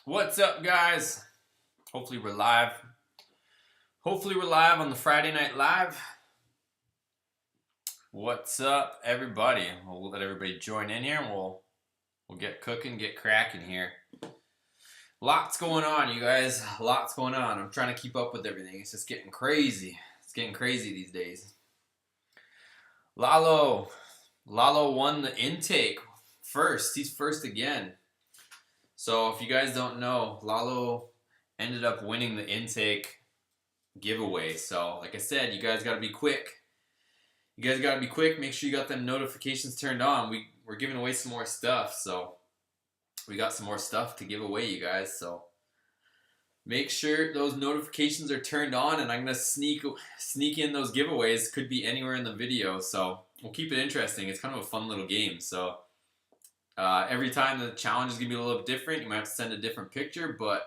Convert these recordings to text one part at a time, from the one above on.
What's up, guys? Hopefully we're live. Hopefully we're live on the Friday Night Live. What's up, everybody? We'll let everybody join in here and we'll get cooking, get cracking here. Lots going on, you guys. Lots going on. I'm trying to keep up with everything. It's just getting crazy. It's getting crazy these days. Lalo won the intake first. He's first again. So if you guys don't know, Lalo ended up winning the intake giveaway. So like I said, you guys got to be quick. Make sure you got them notifications turned on. We're giving away some more stuff. So we got some more stuff to give away, you guys. So make sure those notifications are turned on, and I'm going to sneak in those giveaways. Could be anywhere in the video. So we'll keep it interesting. It's kind of a fun little game. So every time the challenge is going to be a little different. You might have to send a different picture, but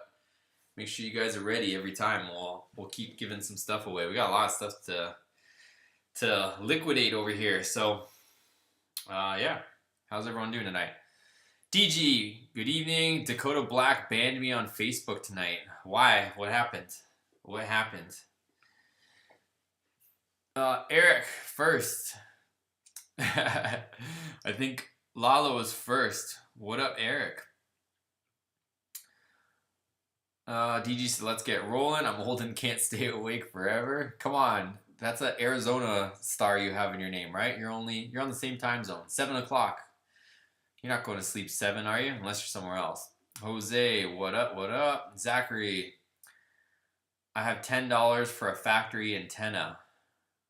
make sure you guys are ready every time. We'll keep giving some stuff away. We got a lot of stuff to liquidate over here. So, yeah. How's everyone doing tonight? DG, good evening. Dakota Black banned me on Facebook tonight. Why? What happened? Eric, first. I think Lalo was first. What up, Eric? DG said, let's get rolling. I'm old and can't stay awake forever. Come on. That's an Arizona star you have in your name, right? You're on the same time zone. 7 o'clock. You're not going to sleep 7, are you? Unless you're somewhere else. Jose, what up? Zachary, I have $10 for a factory antenna.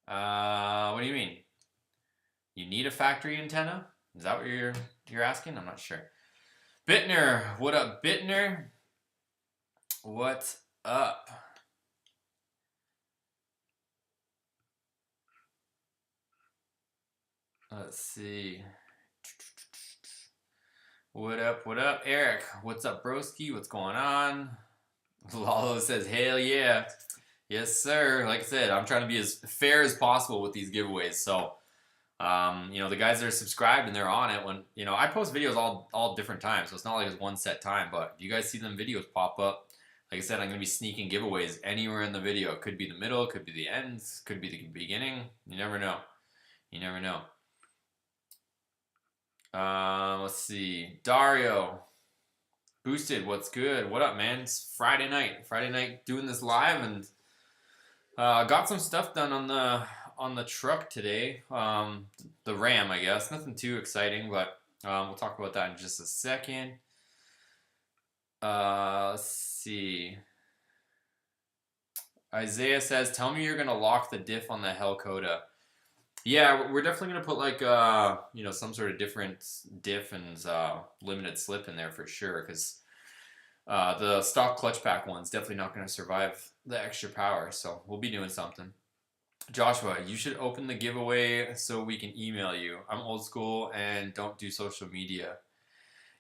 What do you mean? You need a factory antenna? Is that what you're asking? I'm not sure. Bittner, what up, Bittner? What's up? Let's see. What up, Eric? What's up, broski? What's going on? Lalo says, hell yeah. Yes, sir. Like I said, I'm trying to be as fair as possible with these giveaways. So, the guys that are subscribed and they're on it when, I post videos all different times. So it's not like it's one set time. But if you guys see them videos pop up, like I said, I'm going to be sneaking giveaways anywhere in the video. It could be the middle, could be the ends, could be the beginning. You never know. Let's see. Dario. Boosted, what's good? What up, man? It's Friday night doing this live, and got some stuff done on the truck today. The Ram, I guess. Nothing too exciting, but we'll talk about that in just a second. Let's see. Isaiah says, tell me you're going to lock the diff on the Hellcat. Yeah, we're definitely going to put like, some sort of different diff and limited slip in there for sure, because the stock clutch pack one's definitely not going to survive the extra power, so we'll be doing something. Joshua, you should open the giveaway so we can email you. I'm old school and don't do social media.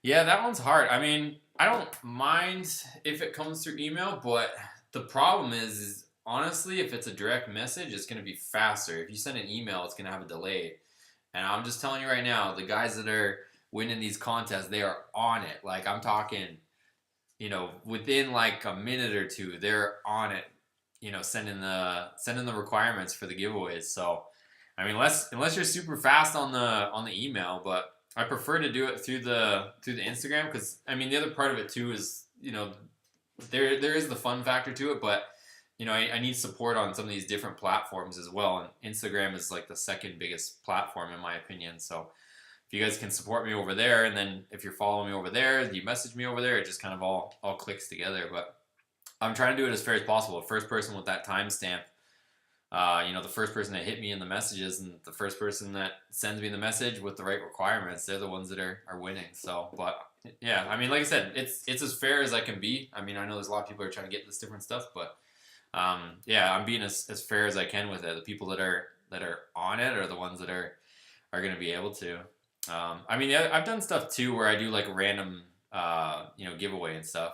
Yeah, that one's hard. I mean, I don't mind if it comes through email, but the problem is honestly, if it's a direct message, it's going to be faster. If you send an email, it's going to have a delay. And I'm just telling you right now, the guys that are winning these contests, they are on it. Like, I'm talking, within like a minute or two, they're on it, sending the requirements for the giveaways. So, I mean, unless you're super fast on the email, but I prefer to do it through the Instagram, because I mean the other part of it too is there is the fun factor to it, but I need support on some of these different platforms as well, and Instagram is like the second biggest platform in my opinion. So if you guys can support me over there, and then if you're following me over there, you message me over there, it just kind of all clicks together. But I'm trying to do it as fair as possible. First person with that timestamp. The first person that hit me in the messages and the first person that sends me the message with the right requirements, they're the ones that are winning. So, but yeah, I mean, like I said, it's as fair as I can be. I mean, I know there's a lot of people who are trying to get this different stuff, but yeah, I'm being as fair as I can with it. The people that are on it are the ones that are going to be able to. I mean, I've done stuff too where I do like a random, giveaway and stuff.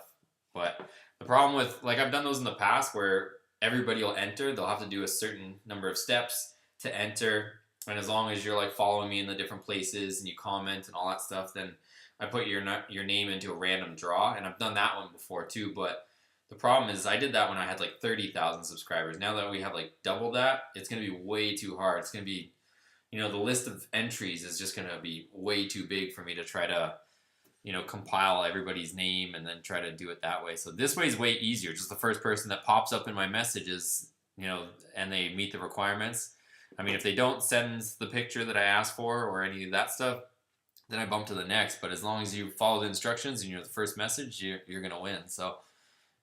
But the problem with, like, I've done those in the past where everybody will enter. They'll have to do a certain number of steps to enter, and as long as you're like following me in the different places and you comment and all that stuff, then I put your name into a random draw, and I've done that one before too. But the problem is, I did that when I had like 30,000 subscribers. Now that we have like double that, it's gonna be way too hard. It's gonna be, the list of entries is just gonna be way too big for me to try to, compile everybody's name and then try to do it that way. So this way is way easier. Just the first person that pops up in my messages, and they meet the requirements. I mean, if they don't send the picture that I asked for or any of that stuff, then I bump to the next. But as long as you follow the instructions and you're the first message, you're going to win. So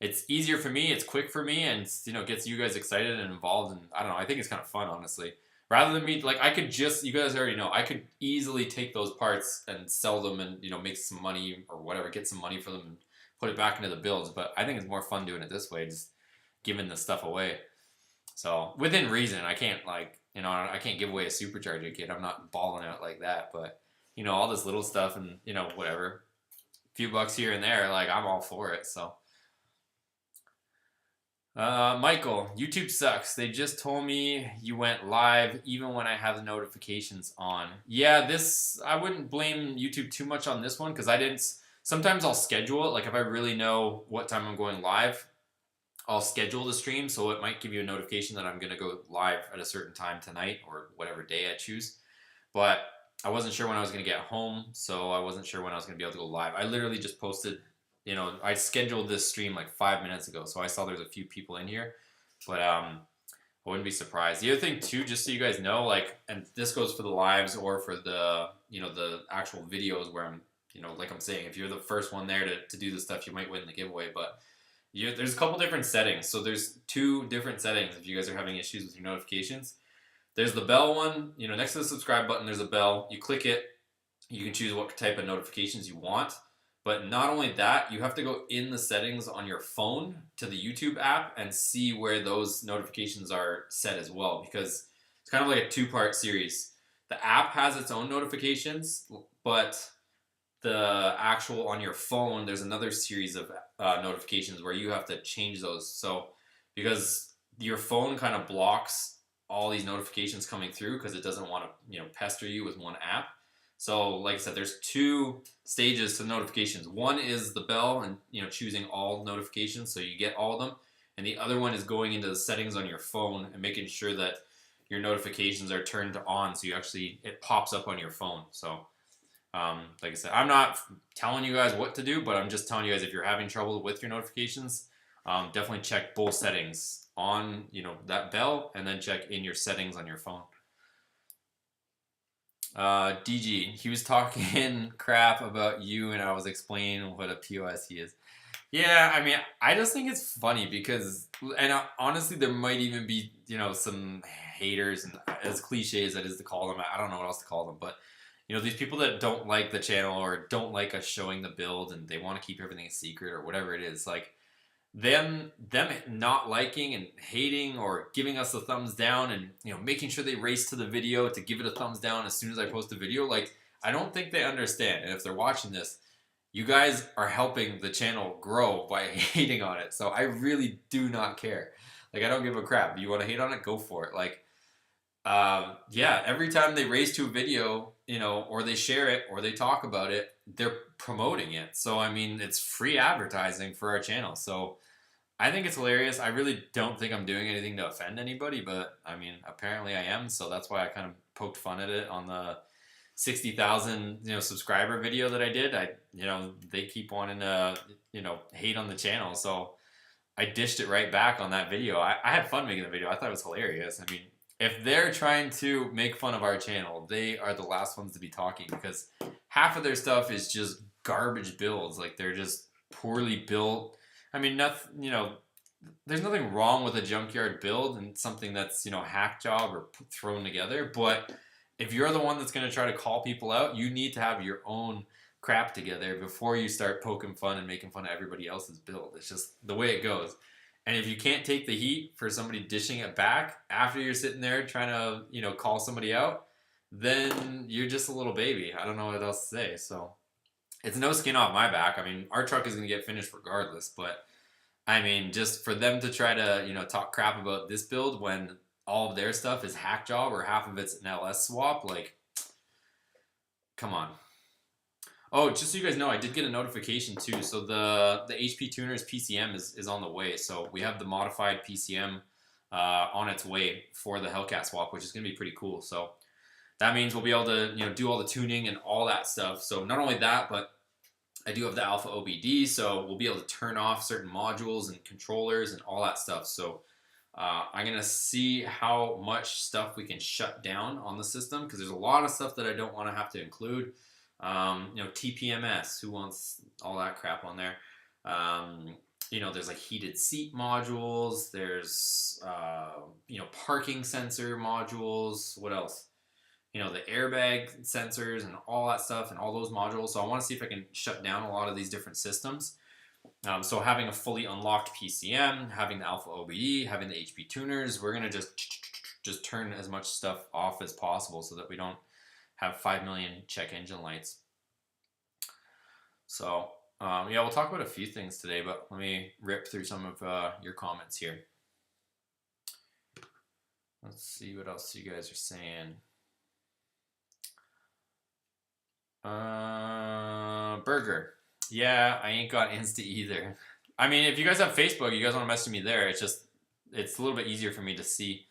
it's easier for me, it's quick for me, and gets you guys excited and involved. And I don't know, I think it's kind of fun, honestly. Rather than me, like, I could just, you guys already know, I could easily take those parts and sell them and, make some money or whatever, get some money for them and put it back into the builds. But I think it's more fun doing it this way, just giving the stuff away. So within reason, I can't, like, I can't give away a supercharger kit. I'm not balling out like that. But, all this little stuff and, whatever, a few bucks here and there, like, I'm all for it. So. Michael, YouTube sucks. They just told me you went live even when I have the notifications on. Yeah, I wouldn't blame YouTube too much on this one because I didn't. Sometimes I'll schedule it. Like if I really know what time I'm going live, I'll schedule the stream. So it might give you a notification that I'm going to go live at a certain time tonight or whatever day I choose. But I wasn't sure when I was going to get home. So I wasn't sure when I was going to be able to go live. I literally just posted. I scheduled this stream like 5 minutes ago, so I saw there's a few people in here, but I wouldn't be surprised. The other thing too, just so you guys know, like, and this goes for the lives or for the, the actual videos where I'm, like I'm saying, if you're the first one there to do this stuff, you might win the giveaway, but there's a couple different settings. So there's 2 different settings if you guys are having issues with your notifications. There's the bell one, next to the subscribe button, there's a bell. You click it, you can choose what type of notifications you want. But not only that, you have to go in the settings on your phone to the YouTube app and see where those notifications are set as well, because it's kind of like a 2-part series. The app has its own notifications, but the actual on your phone, there's another series of notifications where you have to change those. So because your phone kind of blocks all these notifications coming through because it doesn't want to, pester you with one app. So like I said, there's 2 stages to notifications. One is the bell and choosing all notifications so you get all of them. And the other one is going into the settings on your phone and making sure that your notifications are turned on so it pops up on your phone. So like I said, I'm not telling you guys what to do, but I'm just telling you guys if you're having trouble with your notifications, definitely check both settings on that bell and then check in your settings on your phone. DG, he was talking crap about you and I was explaining what a POS he is. Yeah, I mean, I just think it's funny because, and honestly, there might even be, some haters, and as cliche as that is to call them, I don't know what else to call them, but, these people that don't like the channel or don't like us showing the build and they want to keep everything a secret or whatever it is, like, them not liking and hating or giving us a thumbs down and making sure they race to the video to give it a thumbs down as soon as I post a video, like, I don't think they understand. And if they're watching this, you guys are helping the channel grow by hating on it. So I really do not care. Like, I don't give a crap. If you want to hate on it, go for it. Like, yeah, every time they race to a video, or they share it or they talk about it, they're promoting it. So I mean, it's free advertising for our channel. So I think it's hilarious. I really don't think I'm doing anything to offend anybody, but I mean, apparently I am. So that's why I kind of poked fun at it on the 60,000 subscriber video that I did. They keep wanting to hate on the channel, so I dished it right back on that video. I had fun making the video. I thought it was hilarious. I mean, if they're trying to make fun of our channel, they are the last ones to be talking because half of their stuff is just garbage builds. Like, they're just poorly built. I mean, nothing, there's nothing wrong with a junkyard build and something that's, hack job or thrown together. But if you're the one that's going to try to call people out, you need to have your own crap together before you start poking fun and making fun of everybody else's build. It's just the way it goes. And if you can't take the heat for somebody dishing it back after you're sitting there trying to, call somebody out, then you're just a little baby. I don't know what else to say. So it's no skin off my back. I mean, our truck is going to get finished regardless. But, I mean, just for them to try to, talk crap about this build when all of their stuff is hack job or half of it's an LS swap, like, come on. Oh, just so you guys know, I did get a notification too. So the HP Tuners PCM is on the way. So we have the modified PCM on its way for the Hellcat swap, which is going to be pretty cool. So that means we'll be able to do all the tuning and all that stuff. So not only that, but I do have the Alpha OBD, so we'll be able to turn off certain modules and controllers and all that stuff. So I'm going to see how much stuff we can shut down on the system, because there's a lot of stuff that I don't want to have to include. TPMS, who wants all that crap on there? There's like heated seat modules, there's parking sensor modules, what else? The airbag sensors and all that stuff and all those modules. So I want to see if I can shut down a lot of these different systems. So having a fully unlocked PCM, having the Alpha OBD, having the HP tuners, we're going to just turn as much stuff off as possible so that we don't have 5 million check engine lights. So we'll talk about a few things today, but let me rip through some of your comments here. Let's see what else you guys are saying. Burger. Yeah, I ain't got Insta either. I mean, if you guys have Facebook, you guys want to message me there. It's a little bit easier for me to see.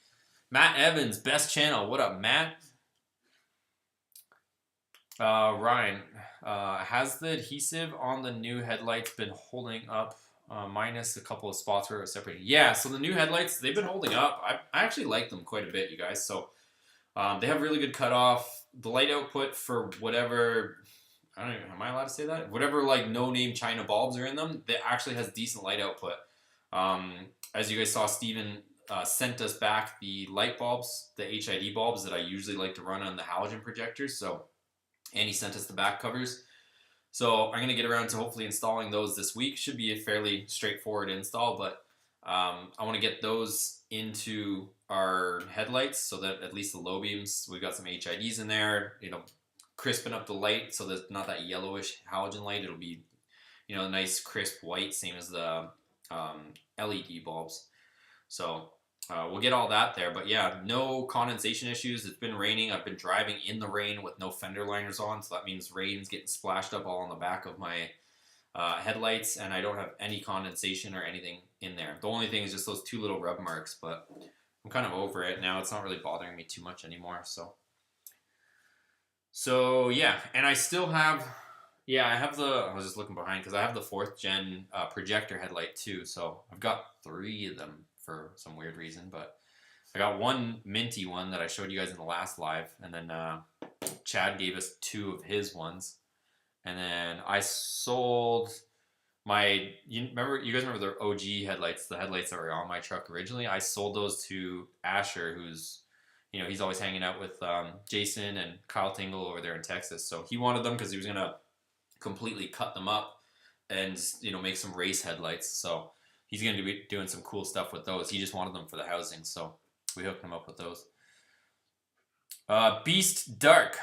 Matt Evans, best channel. What up, Matt? Ryan, has the adhesive on the new headlights been holding up? Minus a couple of spots where it was separated. Yeah, so the new headlights, they've been holding up. I actually like them quite a bit, you guys. So they have really good cutoff. The light output for whatever, I don't even, am I allowed to say that? Whatever like no-name China bulbs are in them, that actually has decent light output. As you guys saw, Steven sent us back the light bulbs, the HID bulbs that I usually like to run on the halogen projectors. And he sent us the back covers. So I'm going to get around to hopefully installing those this week. Should be a fairly straightforward install, but I want to get those into our headlights so that at least the low beams, we've got some HIDs in there, crisping up the light so that not that yellowish halogen light. It'll be, a nice crisp white, same as the LED bulbs. So we'll get all that there. But yeah, no condensation issues. It's been raining. I've been driving in the rain with no fender liners on, so that means rain's getting splashed up all on the back of my headlights, and I don't have any condensation or anything in there. The only thing is just those two little rub marks, but I'm kind of over it now. It's not really bothering me too much anymore. So yeah, and I still have, I was just looking behind because I have the 4th gen projector headlight too. So I've got 3 of them for some weird reason, but I got one minty one that I showed you guys in the last live, and then Chad gave us 2 of his ones. And then I sold you guys remember the OG headlights, the headlights that were on my truck originally? I sold those to Asher, who's, he's always hanging out with Jason and Kyle Tingle over there in Texas. So he wanted them because he was going to completely cut them up and, make some race headlights. So he's going to be doing some cool stuff with those. He just wanted them for the housing, so we hooked him up with those. Beast Dark.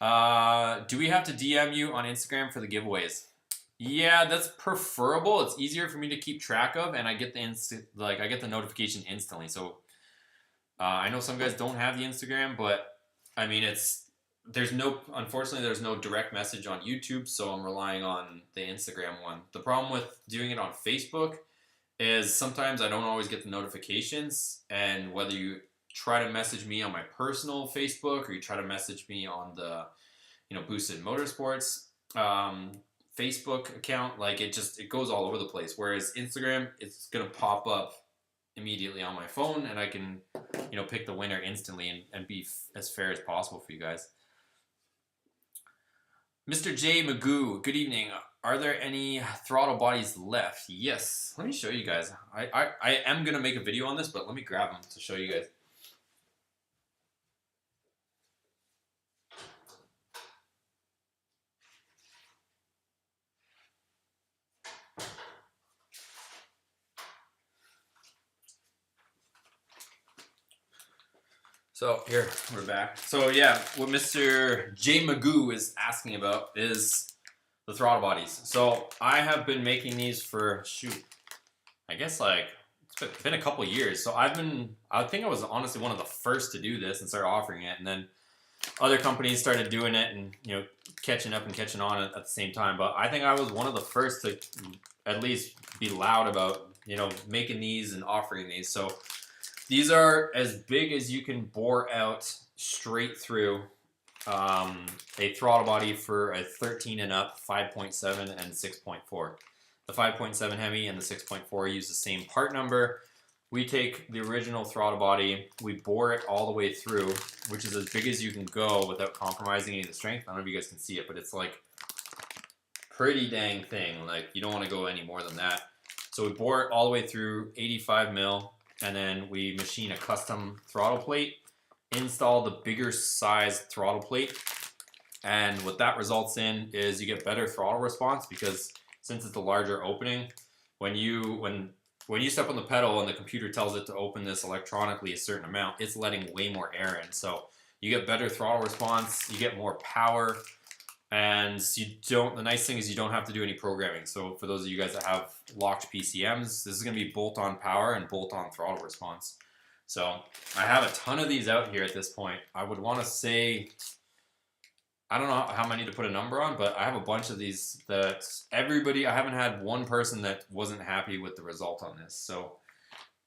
Do we have to DM you on Instagram for the giveaways? Yeah, that's preferable. It's easier for me to keep track of, and I get the notification instantly. So I know some guys don't have the Instagram, but I mean unfortunately there's no direct message on YouTube, so I'm relying on the Instagram one. The problem with doing it on Facebook is sometimes I don't always get the notifications, and whether you try to message me on my personal Facebook or you try to message me on the Boosted Motorsports Facebook account, it goes all over the place. Whereas Instagram, it's gonna pop up immediately on my phone, and I can pick the winner instantly and be as fair as possible for you guys. Mr. J. Magoo, good evening. Are there any throttle bodies left? Yes. Let me show you guys. I am gonna make a video on this, but let me grab them to show you guys. So here, we're back. So yeah, what Mr. J. Magoo is asking about is the throttle bodies. So I have been making these for, I guess it's been a couple years. So I think I was honestly one of the first to do this and start offering it. And then other companies started doing it and, you know, catching up and catching on at the same time. But I think I was one of the first to at least be loud about, you know, making these and offering these. So these are as big as you can bore out straight through a throttle body for a 13 and up, 5.7 and 6.4. The 5.7 Hemi and the 6.4 use the same part number. We take the original throttle body, we bore it all the way through, which is as big as you can go without compromising any of the strength. I don't know if you guys can see it, but it's like pretty dang thing. Like, you don't want to go any more than that. So we bore it all the way through 85 mil, and then we machine a custom throttle plate, install the bigger size throttle plate, and what that results in is you get better throttle response, because since it's a larger opening, when you step on the pedal and the computer tells it to open this electronically a certain amount, it's letting way more air in. So you get better throttle response, you get more power, and the nice thing is you don't have to do any programming. So for those of you guys that have locked PCMs, this is going to be bolt-on power and bolt-on throttle response. So I have a ton of these out here at this point. I would want to say, I don't know how many to put a number on, but I have a bunch of these that I haven't had one person that wasn't happy with the result on this. So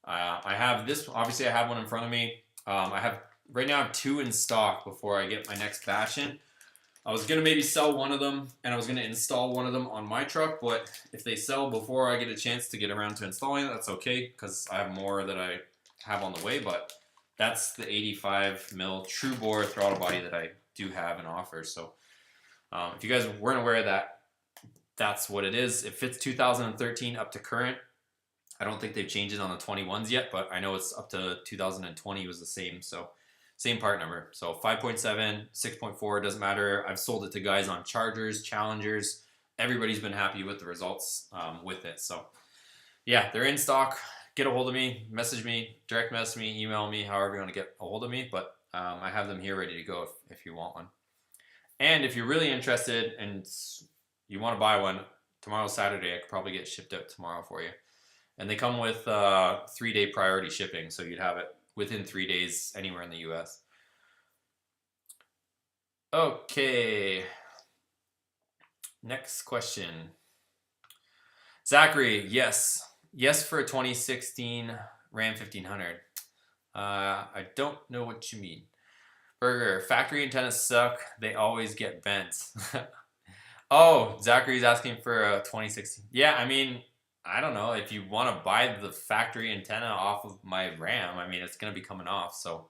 I have this, obviously I have one in front of me. I have, right now I have 2 in stock before I get my next batch in. I was going to maybe sell one of them, and I was going to install one of them on my truck, but if they sell before I get a chance to get around to installing it, that's okay, because I have more that I have on the way. But that's the 85 mil true bore throttle body that I do have and offer. So if you guys weren't aware of that, that's what it is. It fits 2013 up to current. I don't think they've changed it on the 21s yet, but I know it's up to 2020 was the same. So same part number. So 5.7, 6.4, doesn't matter. I've sold it to guys on Chargers, Challengers. Everybody's been happy with the results with it. So yeah, they're in stock. Get a hold of me, message me, direct message me, email me, however you want to get a hold of me. But I have them here ready to go if you want one. And if you're really interested and you want to buy one, tomorrow's Saturday, I could probably get shipped out tomorrow for you. And they come with 3-day priority shipping, so you'd have it within 3 days anywhere in the US. Okay. Next question. Zachary, yes. Yes for a 2016 Ram 1500. I don't know what you mean. Burger, factory antennas suck. They always get bent. Oh, Zachary's asking for a 2016. Yeah, I mean, I don't know. If you want to buy the factory antenna off of my Ram, I mean, it's going to be coming off. So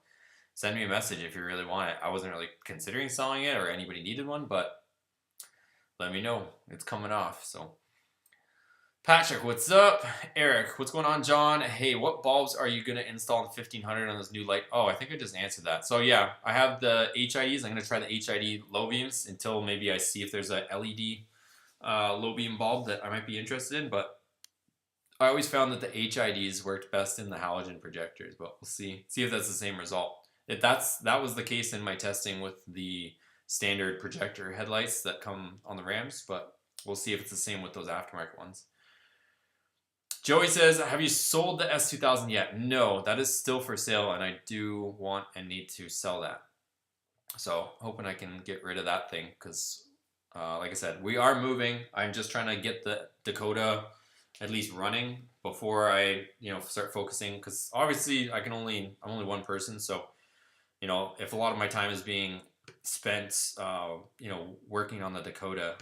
send me a message if you really want it. I wasn't really considering selling it or anybody needed one, but let me know. It's coming off. So Patrick, what's up? Eric, what's going on? John, hey, what bulbs are you going to install in 1500 on this new light? Oh, I think I just answered that. So yeah, I have the HIDs. I'm going to try the HID low beams until maybe I see if there's a LED low beam bulb that I might be interested in. But I always found that the HIDs worked best in the halogen projectors, but we'll see if that's the same result. If that was the case in my testing with the standard projector headlights that come on the Rams, but we'll see if it's the same with those aftermarket ones. Joey says, have you sold the S2000 yet? No, that is still for sale, and I do want and need to sell that. So hoping I can get rid of that thing, because like I said, we are moving. I'm just trying to get the Dakota at least running before I start focusing, because obviously I'm only one person, so if a lot of my time is being spent working on the Dakota,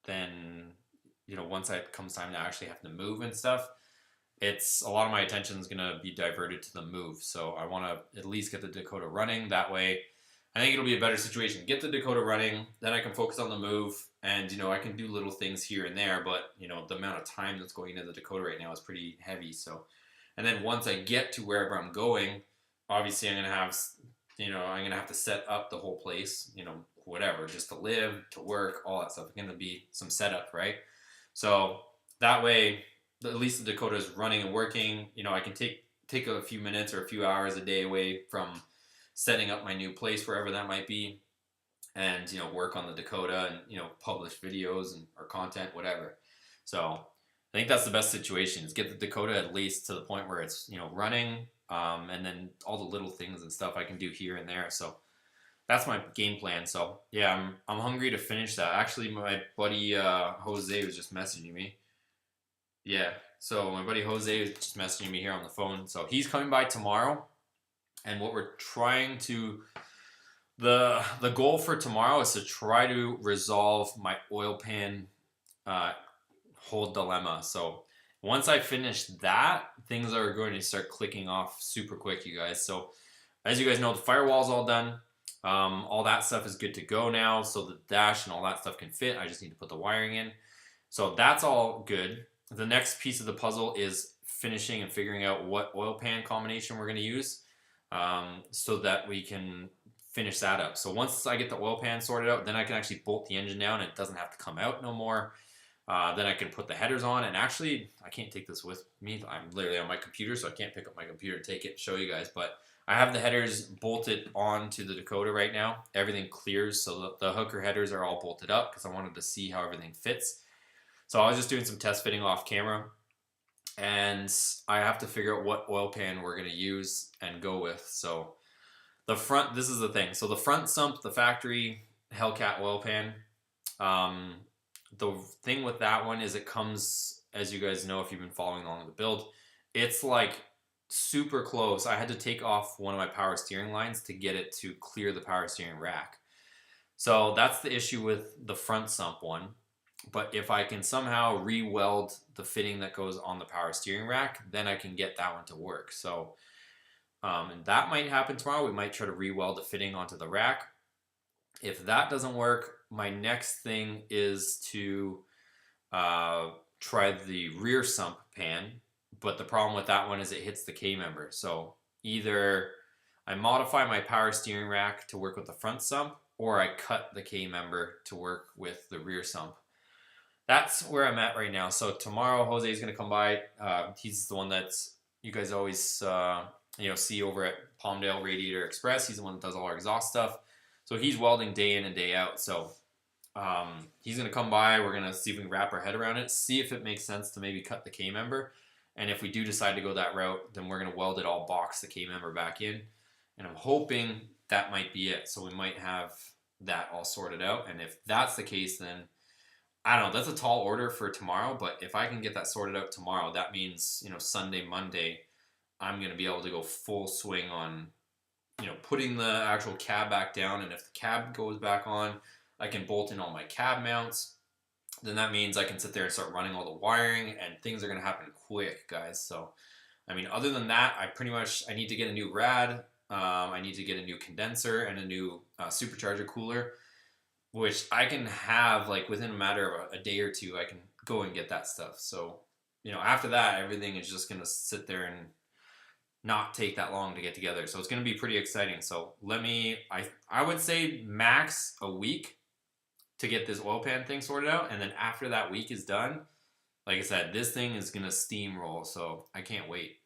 then once it comes time to actually have to move and stuff, it's a lot of my attention is going to be diverted to the move. So I want to at least get the Dakota running. That way I think it'll be a better situation. Get the Dakota running, then I can focus on the move, and I can do little things here and there, but the amount of time that's going into the Dakota right now is pretty heavy. So, and then once I get to wherever I'm going, obviously I'm going to have I'm going to have to set up the whole place, whatever, just to live, to work, all that stuff. It's going to be some setup, right? So that way, at least the Dakota is running and working. I can take a few minutes or a few hours a day away from setting up my new place, wherever that might be, and work on the Dakota and publish videos or content, whatever. So I think that's the best situation, is get the Dakota at least to the point where it's running, and then all the little things and stuff I can do here and there. So that's my game plan. So yeah, I'm hungry to finish that. Actually, my buddy Jose was just messaging me. Yeah, so my buddy Jose was just messaging me here on the phone. So he's coming by tomorrow, and what we're trying to the goal for tomorrow is to try to resolve my oil pan uh, whole dilemma. So once I finish that, things are going to start clicking off super quick, you guys. So as you guys know, the firewall's all done. All that stuff is good to go now. So the dash and all that stuff can fit. I just need to put the wiring in. So that's all good. The next piece of the puzzle is finishing and figuring out what oil pan combination we're going to use, so that we can finish that up. So once I get the oil pan sorted out, then I can actually bolt the engine down and it doesn't have to come out no more. Then I can put the headers on, and actually I can't take this with me. I'm literally on my computer, so I can't pick up my computer and take it and show you guys, but I have the headers bolted onto the Dakota right now. Everything clears, so the hooker headers are all bolted up because I wanted to see how everything fits. So I was just doing some test fitting off camera, and I have to figure out what oil pan we're going to use and go with. So the front, this is the thing. So the front sump, the factory Hellcat oil pan, the thing with that one is it comes, as you guys know if you've been following along the build, it's like super close. I had to take off one of my power steering lines to get it to clear the power steering rack. So that's the issue with the front sump one. But if I can somehow re-weld the fitting that goes on the power steering rack, then I can get that one to work. So and that might happen tomorrow. We might try to re-weld the fitting onto the rack. If that doesn't work, my next thing is to try the rear sump pan. But the problem with that one is it hits the K-member. So either I modify my power steering rack to work with the front sump, or I cut the K-member to work with the rear sump. That's where I'm at right now. So tomorrow Jose is going to come by. He's the one that's you guys always see over at Palmdale Radiator Express. He's the one that does all our exhaust stuff. So he's welding day in and day out. So he's going to come by. We're going to see if we can wrap our head around it, see if it makes sense to maybe cut the K-member. And if we do decide to go that route, then we're going to weld it all, box the K-member back in. And I'm hoping that might be it. So we might have that all sorted out. And if that's the case, then I don't know, that's a tall order for tomorrow, but if I can get that sorted out tomorrow, that means, Sunday, Monday, I'm going to be able to go full swing on, putting the actual cab back down. And if the cab goes back on, I can bolt in all my cab mounts. Then that means I can sit there and start running all the wiring, and things are going to happen quick, guys. So, other than that, I need to get a new rad. I need to get a new condenser and a new supercharger cooler, which I can have like within a matter of a day or two. I can go and get that stuff. So, after that, everything is just going to sit there and not take that long to get together. So it's going to be pretty exciting. So I would say max a week to get this oil pan thing sorted out. And then after that week is done, like I said, this thing is going to steamroll. So I can't wait.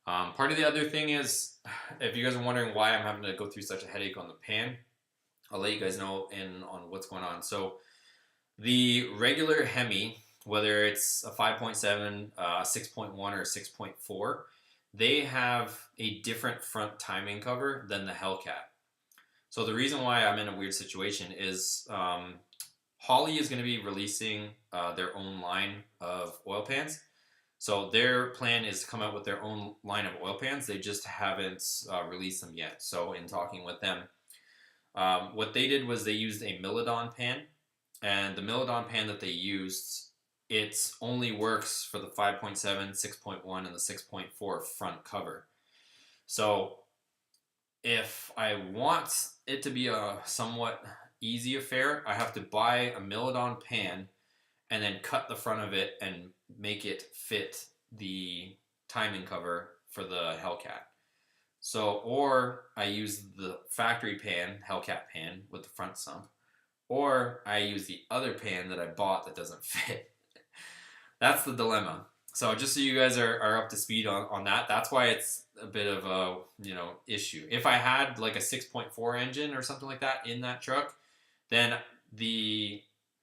Part of the other thing is, if you guys are wondering why I'm having to go through such a headache on the pan, I'll let you guys know on what's going on. So the regular Hemi, whether it's a 5.7, 6.1, or 6.4, they have a different front timing cover than the Hellcat. So the reason why I'm in a weird situation is Holley is going to be releasing their own line of oil pans. So their plan is to come out with their own line of oil pans. They just haven't released them yet. So in talking with them, what they did was they used a Milodon pan. And the Milodon pan that they used, it only works for the 5.7, 6.1, and the 6.4 front cover. So if I want it to be a somewhat easy affair, I have to buy a Milodon pan and then cut the front of it and make it fit the timing cover for the Hellcat. So, or I use the factory pan, Hellcat pan, with the front sump, or I use the other pan that I bought that doesn't fit. That's the dilemma. So just so you guys are up to speed on that, that's why it's a bit of a issue. If I had like a 6.4 engine or something like that in that truck, then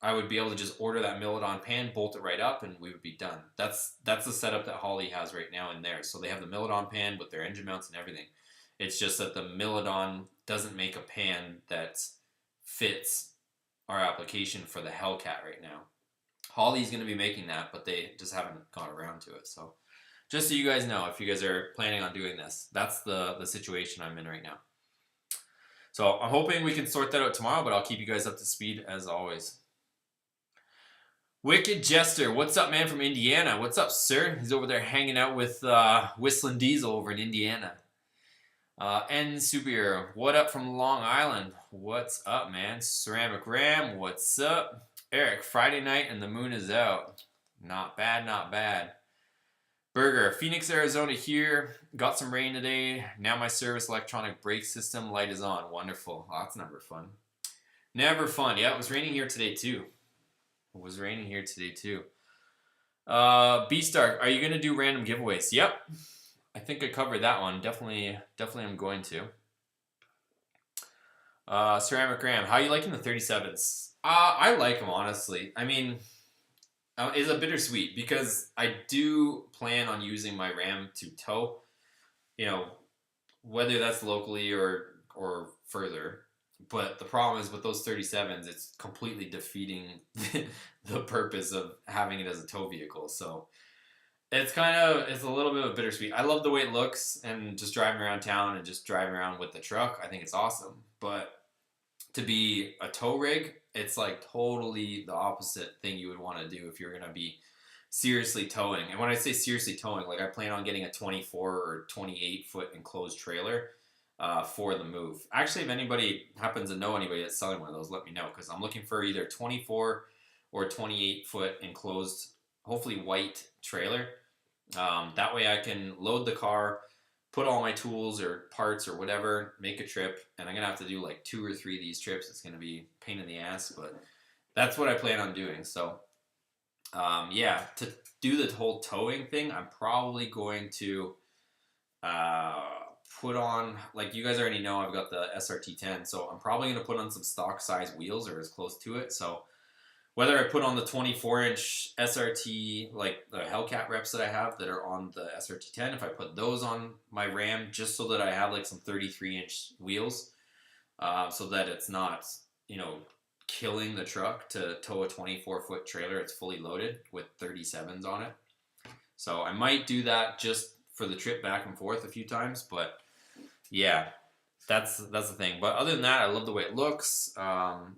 I would be able to just order that Milodon pan, bolt it right up, and we would be done. That's the setup that Holley has right now in there. So they have the Milodon pan with their engine mounts and everything. It's just that the Milodon doesn't make a pan that fits our application for the Hellcat right now. Holly's going to be making that, but they just haven't got around to it. So just so you guys know, if you guys are planning on doing this, that's the situation I'm in right now. So I'm hoping we can sort that out tomorrow, but I'll keep you guys up to speed as always. Wicked Jester, what's up, man, from Indiana? What's up, sir? He's over there hanging out with Whistling Diesel over in Indiana. N Superhero, what up from Long Island? What's up, man? Ceramic Ram, what's up? Eric, Friday night and the moon is out. Not bad, not bad. Burger, Phoenix, Arizona here. Got some rain today. Now my service electronic brake system light is on. Wonderful. Oh, that's never fun. Never fun. Yeah, it was raining here today too. It was raining here today too. B-Star, are you going to do random giveaways? Yep. I think I covered that one. Definitely I'm going to. Ceramic Ram, how are you liking the 37s? I like them, honestly. I mean, it's a bittersweet because I do plan on using my Ram to tow, you know, whether that's locally or further. But the problem is with those 37s, it's completely defeating the purpose of having it as a tow vehicle. So it's a little bit of bittersweet. I love the way it looks and just driving around town and just driving around with the truck. I think it's awesome. But to be a tow rig, it's like totally the opposite thing you would want to do if you're going to be seriously towing. And when I say seriously towing, like I plan on getting a 24 or 28 foot enclosed trailer for the move. Actually, if anybody happens to know anybody that's selling one of those, let me know, because I'm looking for either 24 or 28 foot enclosed, hopefully white trailer. That way I can load the car, put all my tools or parts or whatever, make a trip, and I'm going to have to do like 2 or 3 of these trips. It's going to be a pain in the ass, but that's what I plan on doing. So, yeah, to do the whole towing thing, I'm probably going to put on, like you guys already know, I've got the SRT10, so I'm probably going to put on some stock size wheels or as close to it. So whether I put on the 24-inch SRT, like the Hellcat reps that I have that are on the SRT10, if I put those on my Ram just so that I have like some 33-inch wheels, so that it's not, you know, killing the truck to tow a 24-foot trailer. It's fully loaded with 37s on it. So I might do that just for the trip back and forth a few times, but yeah, that's the thing. But other than that, I love the way it looks.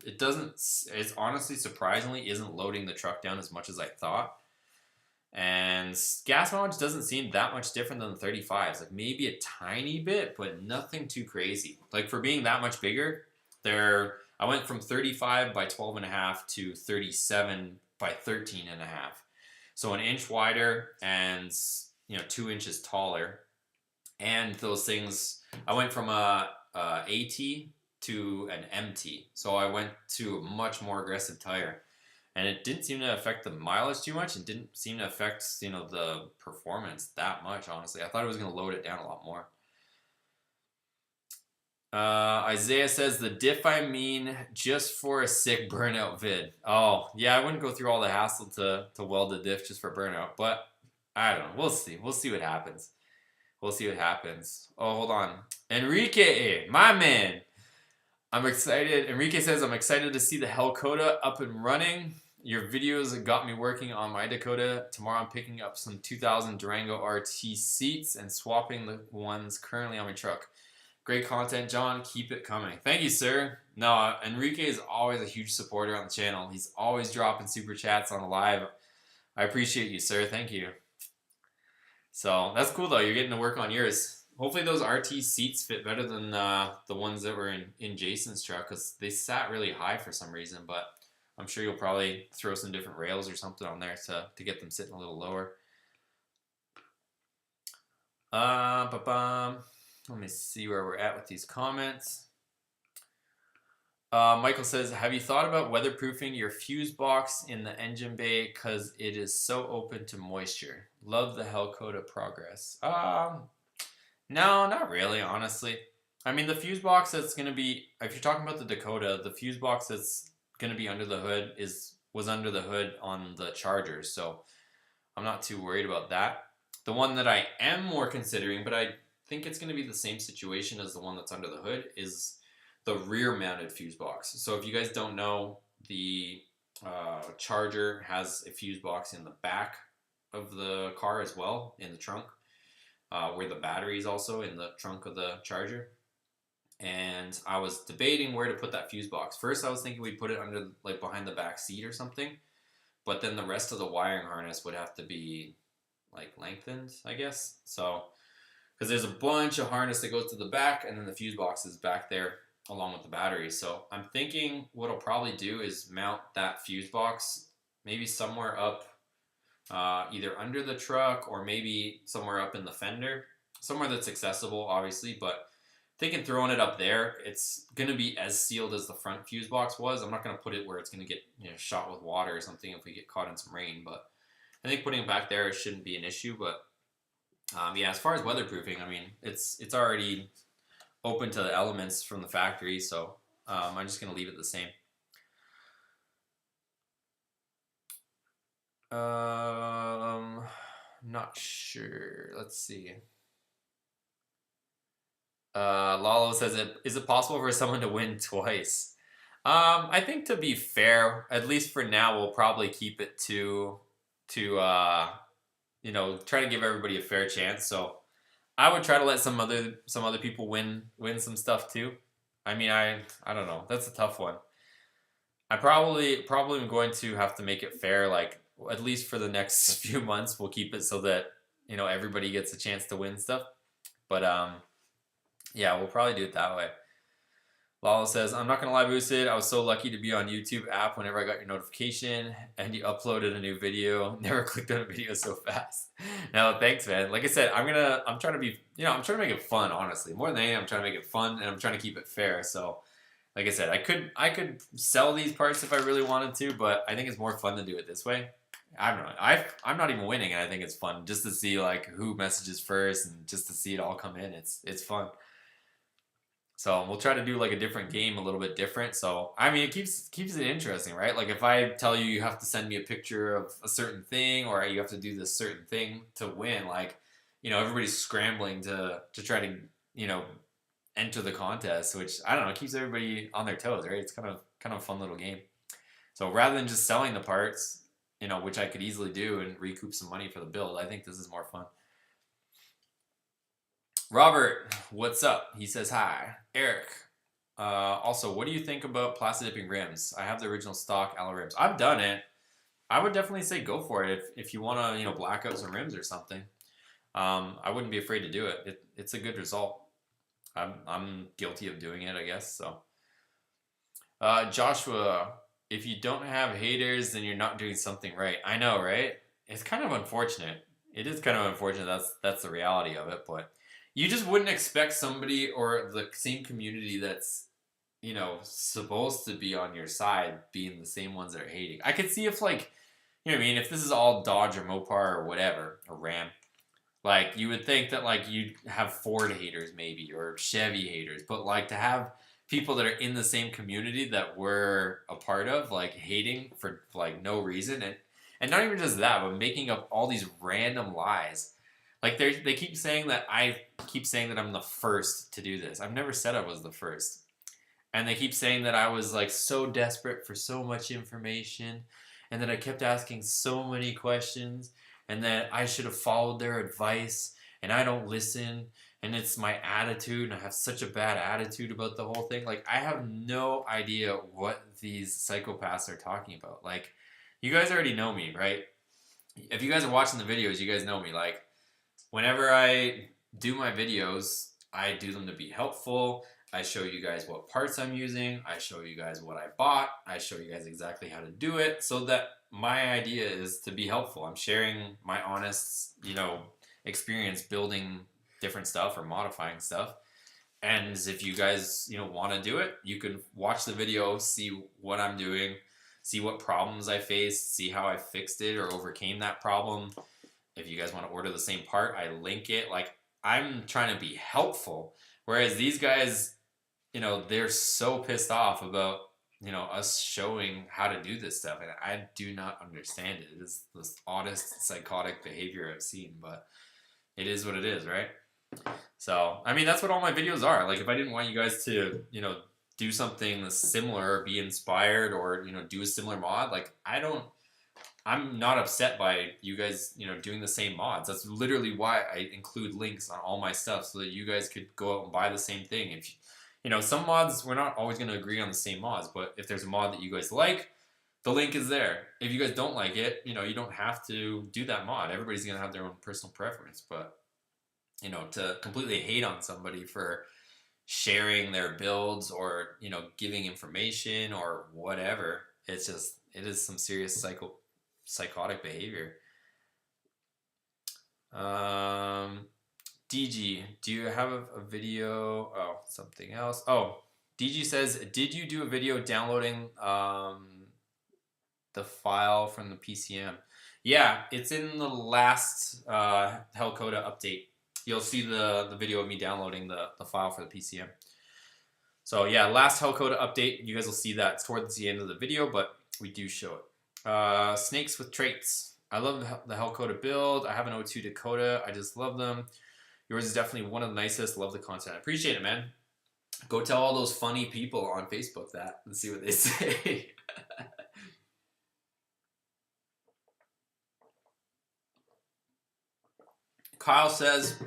It's honestly surprisingly isn't loading the truck down as much as I thought. And gas mileage doesn't seem that much different than the 35s. Like maybe a tiny bit, but nothing too crazy. Like for being that much bigger, I went from 35 by 12.5 to 37 by 13.5. So an inch wider and 2 inches taller. And those things, I went from a AT to an MT. So I went to a much more aggressive tire. And it didn't seem to affect the mileage too much. It didn't seem to affect, the performance that much, honestly. I thought it was going to load it down a lot more. Isaiah says, the diff I mean just for a sick burnout vid. Oh, yeah, I wouldn't go through all the hassle to weld the diff just for burnout. But I don't know. We'll see. We'll see what happens. We'll see what happens. Oh, hold on. Enrique, my man. I'm excited. Enrique says, I'm excited to see the Hellcat up and running. Your videos have got me working on my Dakota. Tomorrow I'm picking up some 2000 Durango RT seats and swapping the ones currently on my truck. Great content, John. Keep it coming. Thank you, sir. No, Enrique is always a huge supporter on the channel. He's always dropping super chats on the live. I appreciate you, sir. Thank you. So that's cool, though. You're getting to work on yours. Hopefully those RT seats fit better than the ones that were in Jason's truck, because they sat really high for some reason, but I'm sure you'll probably throw some different rails or something on there to get them sitting a little lower. Let me see where we're at with these comments. Michael says, have you thought about weatherproofing your fuse box in the engine bay because it is so open to moisture? Love the Hellcat progress. No, not really, honestly. I mean, the fuse box that's going to be, if you're talking about the Dakota, the fuse box that's going to be under the hood was under the hood on the Chargers, so I'm not too worried about that. The one that I am more considering, but I think it's going to be the same situation as the one that's under the hood, is the rear mounted fuse box. So if you guys don't know, the Charger has a fuse box in the back of the car as well, in the trunk, where the battery is also in the trunk of the Charger. And I was debating where to put that fuse box. First, I was thinking we'd put it under, like, behind the back seat or something. But then the rest of the wiring harness would have to be, like, lengthened, I guess. So, because there's a bunch of harness that goes to the back, and then the fuse box is back there along with the battery. So I'm thinking what I'll probably do is mount that fuse box maybe somewhere up, either under the truck or maybe somewhere up in the fender. Somewhere that's accessible, obviously, but thinking throwing it up there, it's going to be as sealed as the front fuse box was. I'm not going to put it where it's going to get, you know, shot with water or something if we get caught in some rain. But I think putting it back there shouldn't be an issue. But yeah, as far as weatherproofing, I mean, it's already open to the elements from the factory. So I'm just going to leave it the same. Not sure. Let's see. Lalo says, is it possible for someone to win twice? I think, to be fair, at least for now, we'll probably keep it to you know, try to give everybody a fair chance. So I would try to let some other people win some stuff too. I mean, I don't know. That's a tough one. I probably am going to have to make it fair. Like, at least for the next few months, we'll keep it so that, you know, everybody gets a chance to win stuff. But yeah, we'll probably do it that way. Lala says, I'm not going to lie, Boosted. I was so lucky to be on YouTube app whenever I got your notification and you uploaded a new video. Never clicked on a video so fast. No, thanks, man. Like I said, I'm trying to be, you know, I'm trying to make it fun, honestly. More than anything, I'm trying to make it fun, and I'm trying to keep it fair. So, like I said, I could sell these parts if I really wanted to, but I think it's more fun to do it this way. I don't know. I'm not even winning, and I think it's fun just to see, like, who messages first and just to see it all come in. It's fun. So we'll try to do, like, a different game, a little bit different. So, I mean, it keeps it interesting, right? Like, if I tell you you have to send me a picture of a certain thing, or you have to do this certain thing to win, like, you know, everybody's scrambling to try to, you know, enter the contest, which, I don't know, keeps everybody on their toes, right? It's kind of a fun little game. So rather than just selling the parts, you know, which I could easily do and recoup some money for the build, I think this is more fun. Robert, what's up? He says hi. Eric, also, what do you think about plastic dipping rims? I have the original stock alloy rims. I've done it. I would definitely say go for it if you want to, you know, black out some rims or something. I wouldn't be afraid to do it. It's a good result. I'm guilty of doing it, I guess. So, Joshua, if you don't have haters, then you're not doing something right. I know, right? It's kind of unfortunate. It is kind of unfortunate. That's the reality of it, but you just wouldn't expect somebody or the same community that's, you know, supposed to be on your side being the same ones that are hating. I could see if, like, you know what I mean, if this is all Dodge or Mopar or whatever, or Ram, like, you would think that, like, you'd have Ford haters maybe, or Chevy haters, but, like, to have people that are in the same community that we're a part of, like, hating for, like, no reason, and not even just that, but making up all these random lies. Like, they keep saying that I'm the first to do this. I've never said I was the first. And they keep saying that I was, like, so desperate for so much information, and that I kept asking so many questions, and that I should have followed their advice, and I don't listen, and it's my attitude, and I have such a bad attitude about the whole thing. Like, I have no idea what these psychopaths are talking about. Like, you guys already know me, right? If you guys are watching the videos, you guys know me. Like, whenever I do my videos, I do them to be helpful. I show you guys what parts I'm using. I show you guys what I bought. I show you guys exactly how to do it, so that my idea is to be helpful. I'm sharing my honest, you know, experience building different stuff or modifying stuff. And if you guys, you know, want to do it, you can watch the video, see what I'm doing, see what problems I faced, see how I fixed it or overcame that problem. If you guys want to order the same part, I link it. Like, I'm trying to be helpful. Whereas these guys, you know, they're so pissed off about, you know, us showing how to do this stuff. And I do not understand it. It is the oddest psychotic behavior I've seen, but it is what it is, right? So, I mean, that's what all my videos are. Like, if I didn't want you guys to, you know, do something similar, be inspired, or do a similar mod, like I'm not upset by you guys, doing the same mods. That's literally why I include links on all my stuff so that you guys could go out and buy the same thing. If some mods, we're not always going to agree on the same mods, but if there's a mod that you guys like, the link is there. If you guys don't like it, you don't have to do that mod. Everybody's going to have their own personal preference, but to completely hate on somebody for sharing their builds or giving information or whatever, it is some serious psychotic behavior. DG, do you have a video? Oh, something else. Oh, DG says, did you do a video downloading the file from the PCM? Yeah, it's in the last Hellcat update. You'll see the video of me downloading the file for the PCM. So yeah, last Hellcat update. You guys will see that. It's towards the end of the video, but we do show it. Snakes with traits. I love the Hellcat build. I have an 02 Dakota. I just love them. Yours is definitely one of the nicest. Love the content. I appreciate it, man. Go tell all those funny people on Facebook that and see what they say. Kyle says,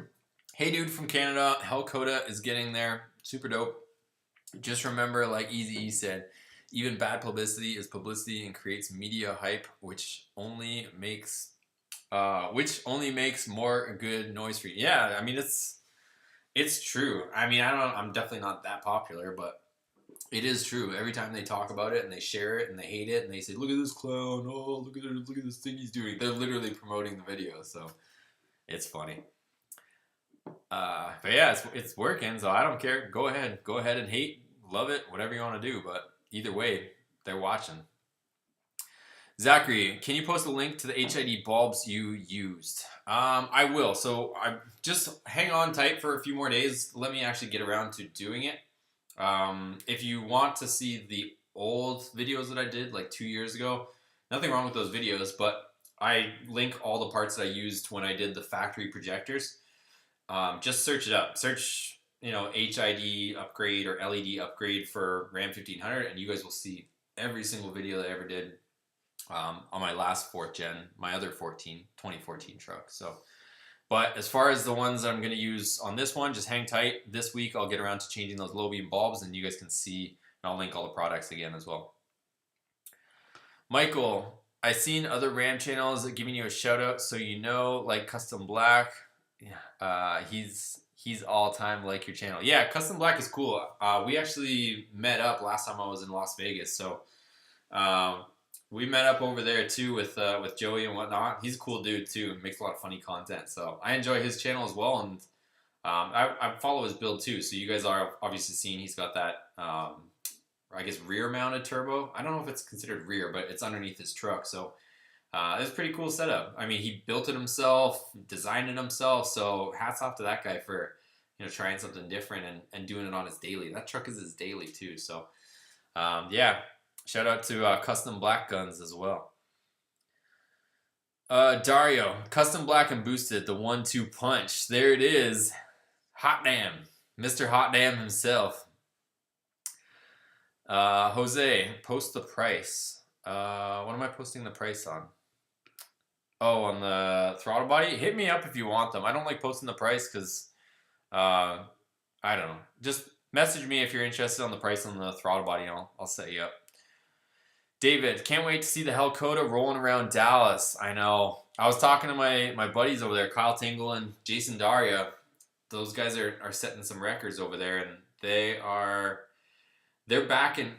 hey dude from Canada, Hellcat is getting there. Super dope. Just remember, like Eazy-E said, even bad publicity is publicity and creates media hype, which only makes more good noise for you. Yeah, I mean it's true. I mean, I'm definitely not that popular, but it is true. Every time they talk about it and they share it and they hate it and they say, look at this clown, oh look at this thing he's doing. They're literally promoting the video, so it's funny. But yeah, it's working, so I don't care. Go ahead and hate, love it, whatever you want to do, but either way, they're watching. Zachary, can you post a link to the HID bulbs you used? I will. So I just hang on tight for a few more days. Let me actually get around to doing it. If you want to see the old videos that I did like 2 years ago, nothing wrong with those videos, but I link all the parts that I used when I did the factory projectors. Just search it up. Search, HID upgrade or LED upgrade for Ram 1500, and you guys will see every single video that I ever did on my last 4th gen, my other 2014 truck. So, but as far as the ones that I'm going to use on this one, just hang tight. This week I'll get around to changing those low beam bulbs, and you guys can see, and I'll link all the products again as well. Michael, I've seen other Ram channels giving you a shout out, so like Custom Black. He's all time like your channel. Yeah, Custom Black is cool. We actually met up last time I was in Las Vegas, so we met up over there too with Joey and whatnot. He's a cool dude too, makes a lot of funny content. So I enjoy his channel as well, and I follow his build too. So you guys are obviously seeing he's got that I guess rear mounted turbo. I don't know if it's considered rear, but it's underneath his truck. So it's a pretty cool setup. I mean, he built it himself, designed it himself. So hats off to that guy for trying something different and doing it on his daily. That truck is his daily too. So yeah, shout out to Custom Black Guns as well. Dario, Custom Black and Boosted, the 1-2 punch. There it is. Hot damn, Mr. Hot Damn himself. Jose, post the price. What am I posting the price on? Oh, on the throttle body? Hit me up if you want them. I don't like posting the price because, I don't know. Just message me if you're interested on the price on the throttle body and I'll set you up. David, can't wait to see the Hellcat rolling around Dallas. I know. I was talking to my buddies over there, Kyle Tingle and Jason Daria. Those guys are setting some records over there, and they're backing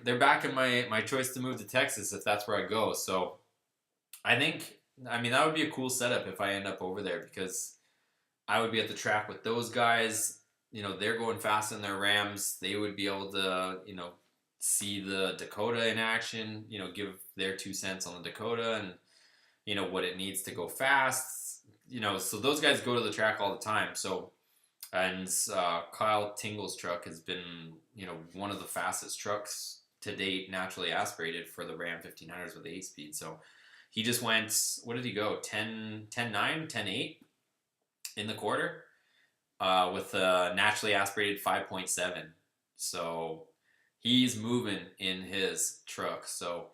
my choice to move to Texas if that's where I go. So I mean that would be a cool setup if I end up over there, because I would be at the track with those guys. They're going fast in their Rams. They would be able to, see the Dakota in action, give their 2 cents on the Dakota and, what it needs to go fast. So those guys go to the track all the time. So, and Kyle Tingle's truck has been, one of the fastest trucks to date, naturally aspirated for the Ram 1500s with the 8-speed. So he just went, what did he go? 10-9, 10-8 in the quarter with a naturally aspirated 5.7. So he's moving in his truck. So,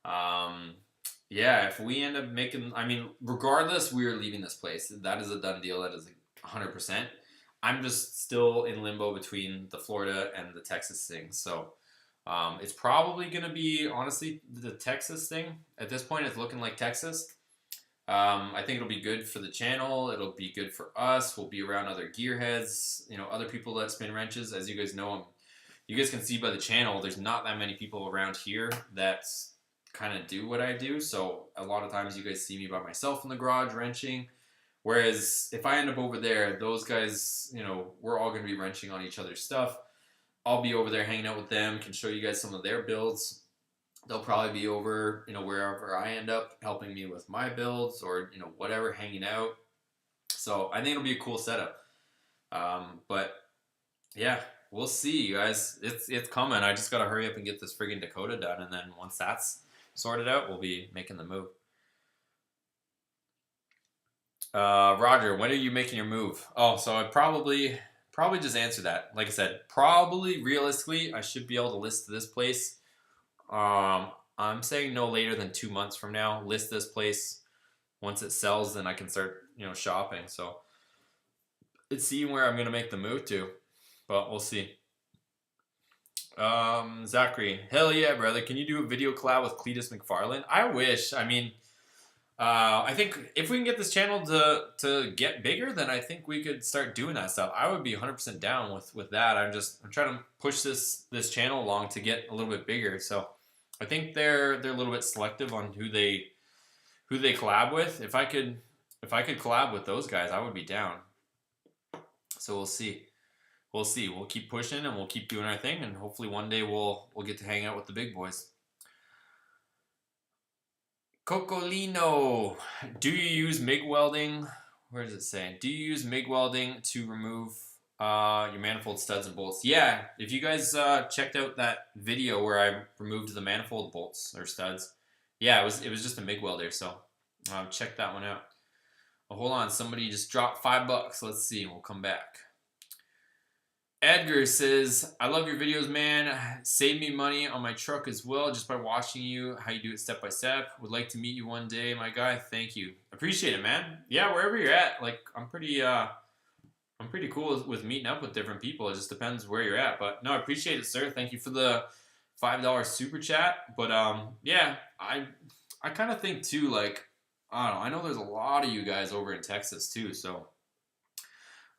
yeah, if we end up making, I mean, regardless, we are leaving this place. That is a done deal. That is 100%. I'm just still in limbo between the Florida and the Texas thing. So, it's probably going to be, honestly, the Texas thing. At this point, it's looking like Texas. I think it'll be good for the channel. It'll be good for us. We'll be around other gearheads, you know, other people that spin wrenches. As you guys know, you guys can see by the channel, there's not that many people around here that kind of do what I do. So a lot of times you guys see me by myself in the garage wrenching. Whereas if I end up over there, those guys, you know, we're all going to be wrenching on each other's stuff. I'll be over there hanging out with them, can show you guys some of their builds. They'll probably be over, you know, wherever I end up, helping me with my builds or, you know, whatever, hanging out. So I think it'll be a cool setup. But yeah, we'll see, you guys. It's coming. I just got to hurry up and get this friggin' Dakota done. And then once that's sorted out, we'll be making the move. Roger, when are you making your move? Oh, so I probably just answer that. Like I said, probably realistically, I should be able to list this place. I'm saying no later than 2 months from now. List this place. Once it sells, then I can start, you know, shopping. So it's seeing where I'm gonna make the move to, but we'll see. Zachary, hell yeah, brother. Can you do a video collab with Cletus Mcfarland? I wish. I mean, I think if we can get this channel to get bigger, then I think we could start doing that stuff. I would be 100% down with that. I'm trying to push this channel along to get a little bit bigger. So I think they're a little bit selective on who they collab with. If I could collab with those guys, I would be down. So we'll see. We'll see. We'll keep pushing and we'll keep doing our thing, and hopefully one day we'll get to hang out with the big boys. Cocolino, do you use MIG welding? Where does it say? Do you use MIG welding to remove your manifold studs and bolts? Yeah, if you guys checked out that video where I removed the manifold bolts or studs, yeah, it was just a MIG welder. So check that one out. Oh, hold on, somebody just dropped $5. Let's see, we'll come back. Edgar says, I love your videos, man. Save me money on my truck as well just by watching you, how you do it step by step. Would like to meet you one day, my guy. Thank you. Appreciate it, man. Yeah, wherever you're at, like I'm pretty cool with meeting up with different people. It just depends where you're at. But no, I appreciate it, sir. Thank you for the $5 super chat. But yeah, I kind of think too, like, I don't know. I know there's a lot of you guys over in Texas too, so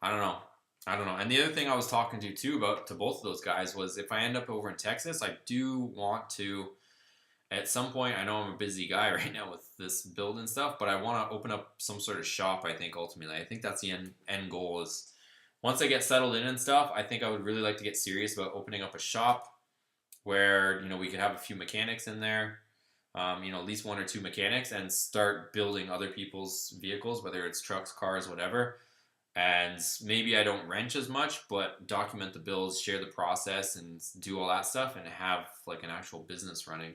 I don't know. And the other thing I was talking to both of those guys was if I end up over in Texas, I do want to, at some point, I know I'm a busy guy right now with this build and stuff, but I want to open up some sort of shop, I think, ultimately. I think that's the end goal is once I get settled in and stuff, I think I would really like to get serious about opening up a shop where, you know, we could have a few mechanics in there, you know, at least 1 or 2 mechanics, and start building other people's vehicles, whether it's trucks, cars, whatever. And maybe I don't wrench as much, but document the builds, share the process, and do all that stuff, and have like an actual business running.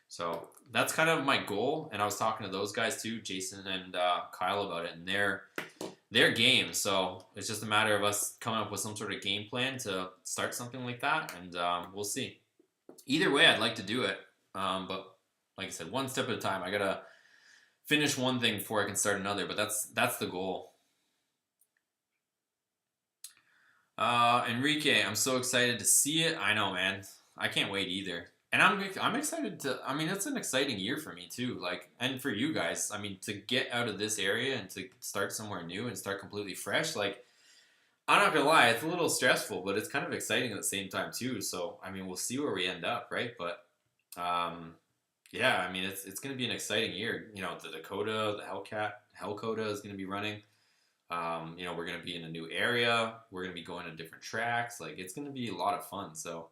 So that's kind of my goal. And I was talking to those guys too, Jason and Kyle, about it, and they're game. So it's just a matter of us coming up with some sort of game plan to start something like that, and we'll see. Either way, I'd like to do it, but like I said, one step at a time. I gotta finish one thing before I can start another. But that's the goal. Enrique, I'm so excited to see it. I know, man. I can't wait either. And I'm excited to, I mean, it's an exciting year for me too. Like, and for you guys, I mean, to get out of this area and to start somewhere new and start completely fresh, like, I'm not gonna lie, it's a little stressful, but it's kind of exciting at the same time too. So, I mean, we'll see where we end up, right? But, yeah, I mean, it's gonna be an exciting year. You know, the Dakota, the Hellcat is gonna be running. You know, we're going to be in a new area. We're going to be going to different tracks. Like, it's going to be a lot of fun. So,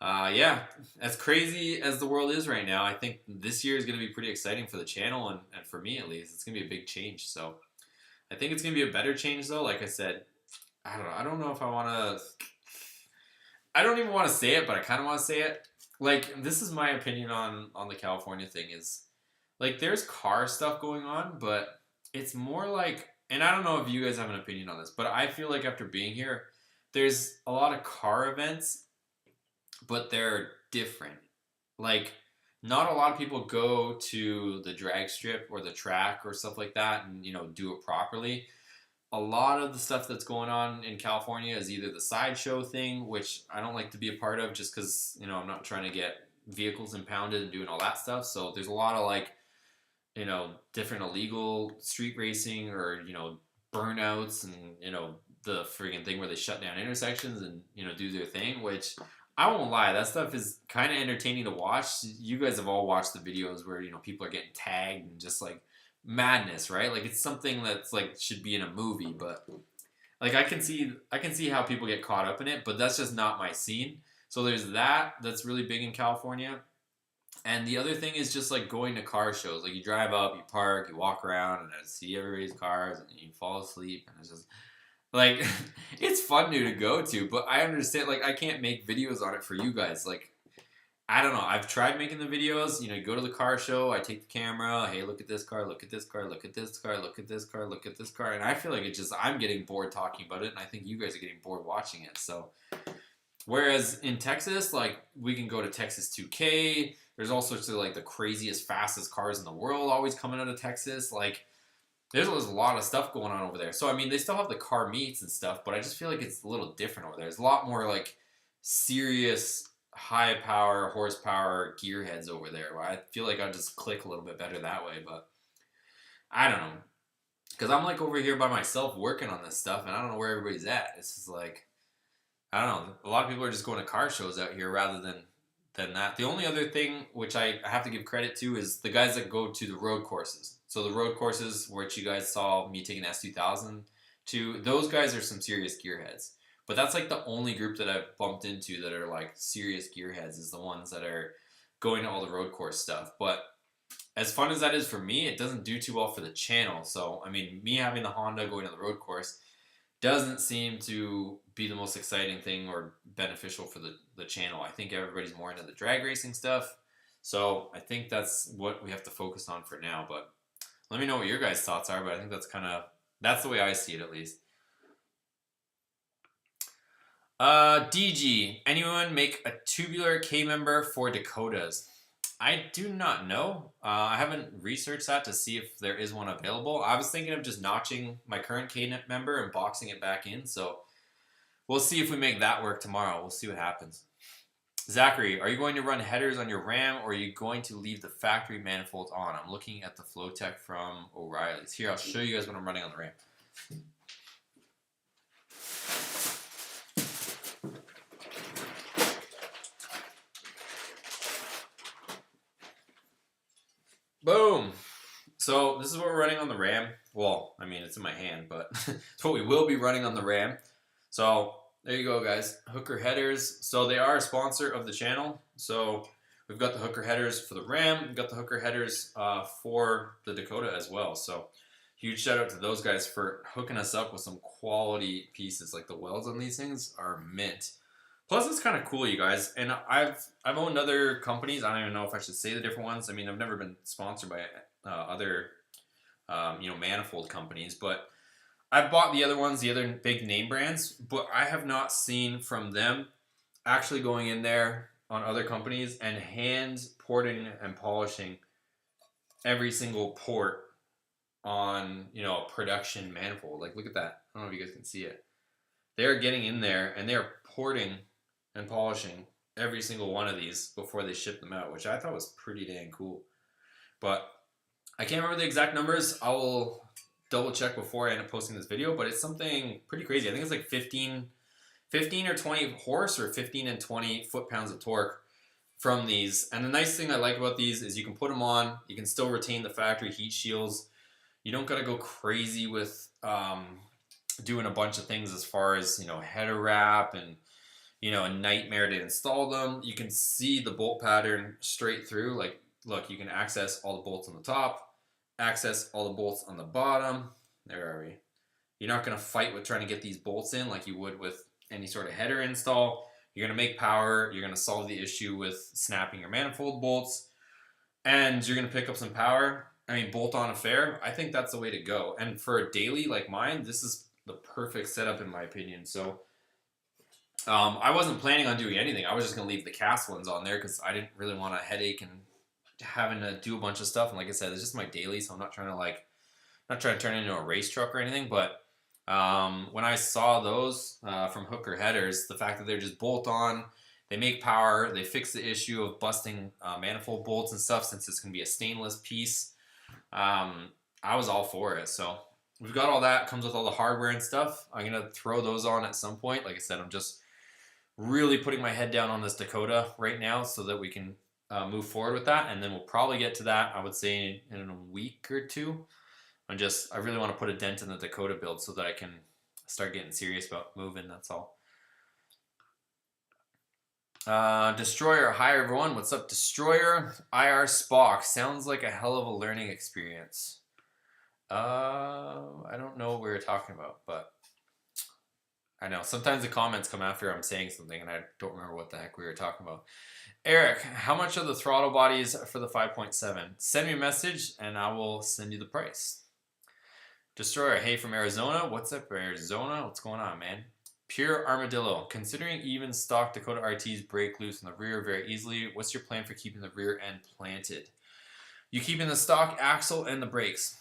yeah, as crazy as the world is right now, I think this year is going to be pretty exciting for the channel and for me at least. It's going to be a big change. So, I think it's going to be a better change though. Like I said, I don't know. I don't know if I want to, I don't even want to say it, but I kind of want to say it. Like, this is my opinion on the California thing is, like, there's car stuff going on, but it's more like, and I don't know if you guys have an opinion on this, but I feel like after being here, there's a lot of car events but they're different. Like, not a lot of people go to the drag strip or the track or stuff like that and, you know, do it properly. A lot of the stuff that's going on in California is either the sideshow thing, which I don't like to be a part of just because, you know, I'm not trying to get vehicles impounded and doing all that stuff. So there's a lot of like, you know, different illegal street racing or, you know, burnouts and, you know, the friggin' thing where they shut down intersections and, you know, do their thing, which I won't lie, that stuff is kind of entertaining to watch. You guys have all watched the videos where, you know, people are getting tagged and just like madness, right? Like it's something that's like should be in a movie, but like I can see how people get caught up in it, but that's just not my scene. So there's that that's really big in California. And the other thing is just like going to car shows. Like you drive up, you park, you walk around, and I see everybody's cars, and you fall asleep, and it's just like it's fun to go to. But I understand, like I can't make videos on it for you guys. Like I don't know. I've tried making the videos. You know, you go to the car show. I take the camera. Hey, look at this car. Look at this car. Look at this car. Look at this car. Look at this car. And I feel like it just I'm getting bored talking about it, and I think you guys are getting bored watching it. So whereas in Texas, like we can go to Texas 2K. There's all sorts of like the craziest, fastest cars in the world always coming out of Texas. Like there's a lot of stuff going on over there. So I mean, they still have the car meets and stuff, but I just feel like it's a little different over there. There's a lot more like serious, high power, horsepower gearheads over there. Where I feel like I just click a little bit better that way. But I don't know, because I'm like over here by myself working on this stuff, and I don't know where everybody's at. It's just like I don't know. A lot of people are just going to car shows out here rather than that. The only other thing which I have to give credit to is the guys that go to the road courses. So the road courses, which you guys saw me taking S2000 to, those guys are some serious gearheads. But that's like the only group that I've bumped into that are like serious gearheads is the ones that are going to all the road course stuff. But as fun as that is for me, it doesn't do too well for the channel. So, I mean, me having the Honda going to the road course doesn't seem to be the most exciting thing or beneficial for the channel. I think everybody's more into the drag racing stuff. So I think that's what we have to focus on for now. But let me know what your guys' thoughts are. But I think that's the way I see it at least. DG, anyone make a tubular K member for Dakotas? I do not know. I haven't researched that to see if there is one available. I was thinking of just notching my current K-net member and boxing it back in. So we'll see if we make that work tomorrow. We'll see what happens. Zachary, are you going to run headers on your Ram or are you going to leave the factory manifolds on? I'm looking at the Flowtech from O'Reilly's. Here, I'll show you guys what I'm running on the Ram. Boom. So this is what we're running on the Ram. Well, I mean, it's in my hand, but it's what we will be running on the Ram. So there you go, guys. Hooker headers. So they are a sponsor of the channel. So we've got the hooker headers for the Ram. We've got the hooker headers for the Dakota as well. So huge shout out to those guys for hooking us up with some quality pieces. Like the welds on these things are mint. Plus, it's kind of cool, you guys. And I've owned other companies. I don't even know if I should say the different ones. I mean, I've never been sponsored by other, manifold companies. But I've bought the other ones, the other big name brands. But I have not seen from them actually going in there on other companies and hand porting and polishing every single port on, a production manifold. Like, look at that. I don't know if you guys can see it. They're getting in there and they're porting and polishing every single one of these before they ship them out, which I thought was pretty dang cool. But I can't remember the exact numbers. I will double check before I end up posting this video, but it's something pretty crazy. I think it's like 15 or 20 horse or 15 and 20 foot-pounds of torque from these. And the nice thing I like about these is you can put them on. You can still retain the factory heat shields. You don't got to go crazy with doing a bunch of things as far as, header wrap and, a nightmare to install them. You can see the bolt pattern straight through. Like, look, you can access all the bolts on the top, access all the bolts on the bottom. There are we. You're not going to fight with trying to get these bolts in like you would with any sort of header install. You're going to make power. You're going to solve the issue with snapping your manifold bolts. And you're going to pick up some power. I mean, bolt-on affair. I think that's the way to go. And for a daily like mine, this is the perfect setup in my opinion. So I wasn't planning on doing anything. I was just gonna leave the cast ones on there because I didn't really want a headache and having to do a bunch of stuff. And like I said, it's just my daily, so I'm not trying to not trying to turn it into a race truck or anything. But when I saw those from Hooker Headers, the fact that they're just bolt on, they make power, they fix the issue of busting manifold bolts and stuff since it's gonna be a stainless piece. I was all for it. So we've got all that, comes with all the hardware and stuff. I'm gonna throw those on at some point. Like I said, I'm just really putting my head down on this Dakota right now so that we can move forward with that, and then we'll probably get to that, I would say, in a week or two. I really want to put a dent in the Dakota build so that I can start getting serious about moving. That's all. Destroyer, hi everyone. What's up, Destroyer? IR Spock sounds like a hell of a learning experience. I don't know what we were talking about, but I know sometimes the comments come after I'm saying something and I don't remember what the heck we were talking about. Eric, how much are the throttle bodies for the 5.7? Send me a message and I will send you the price. Destroyer, hey from Arizona. What's up, Arizona? What's going on, man? Pure Armadillo. Considering even stock Dakota RTs break loose in the rear very easily, what's your plan for keeping the rear end planted? You keeping the stock axle and the brakes.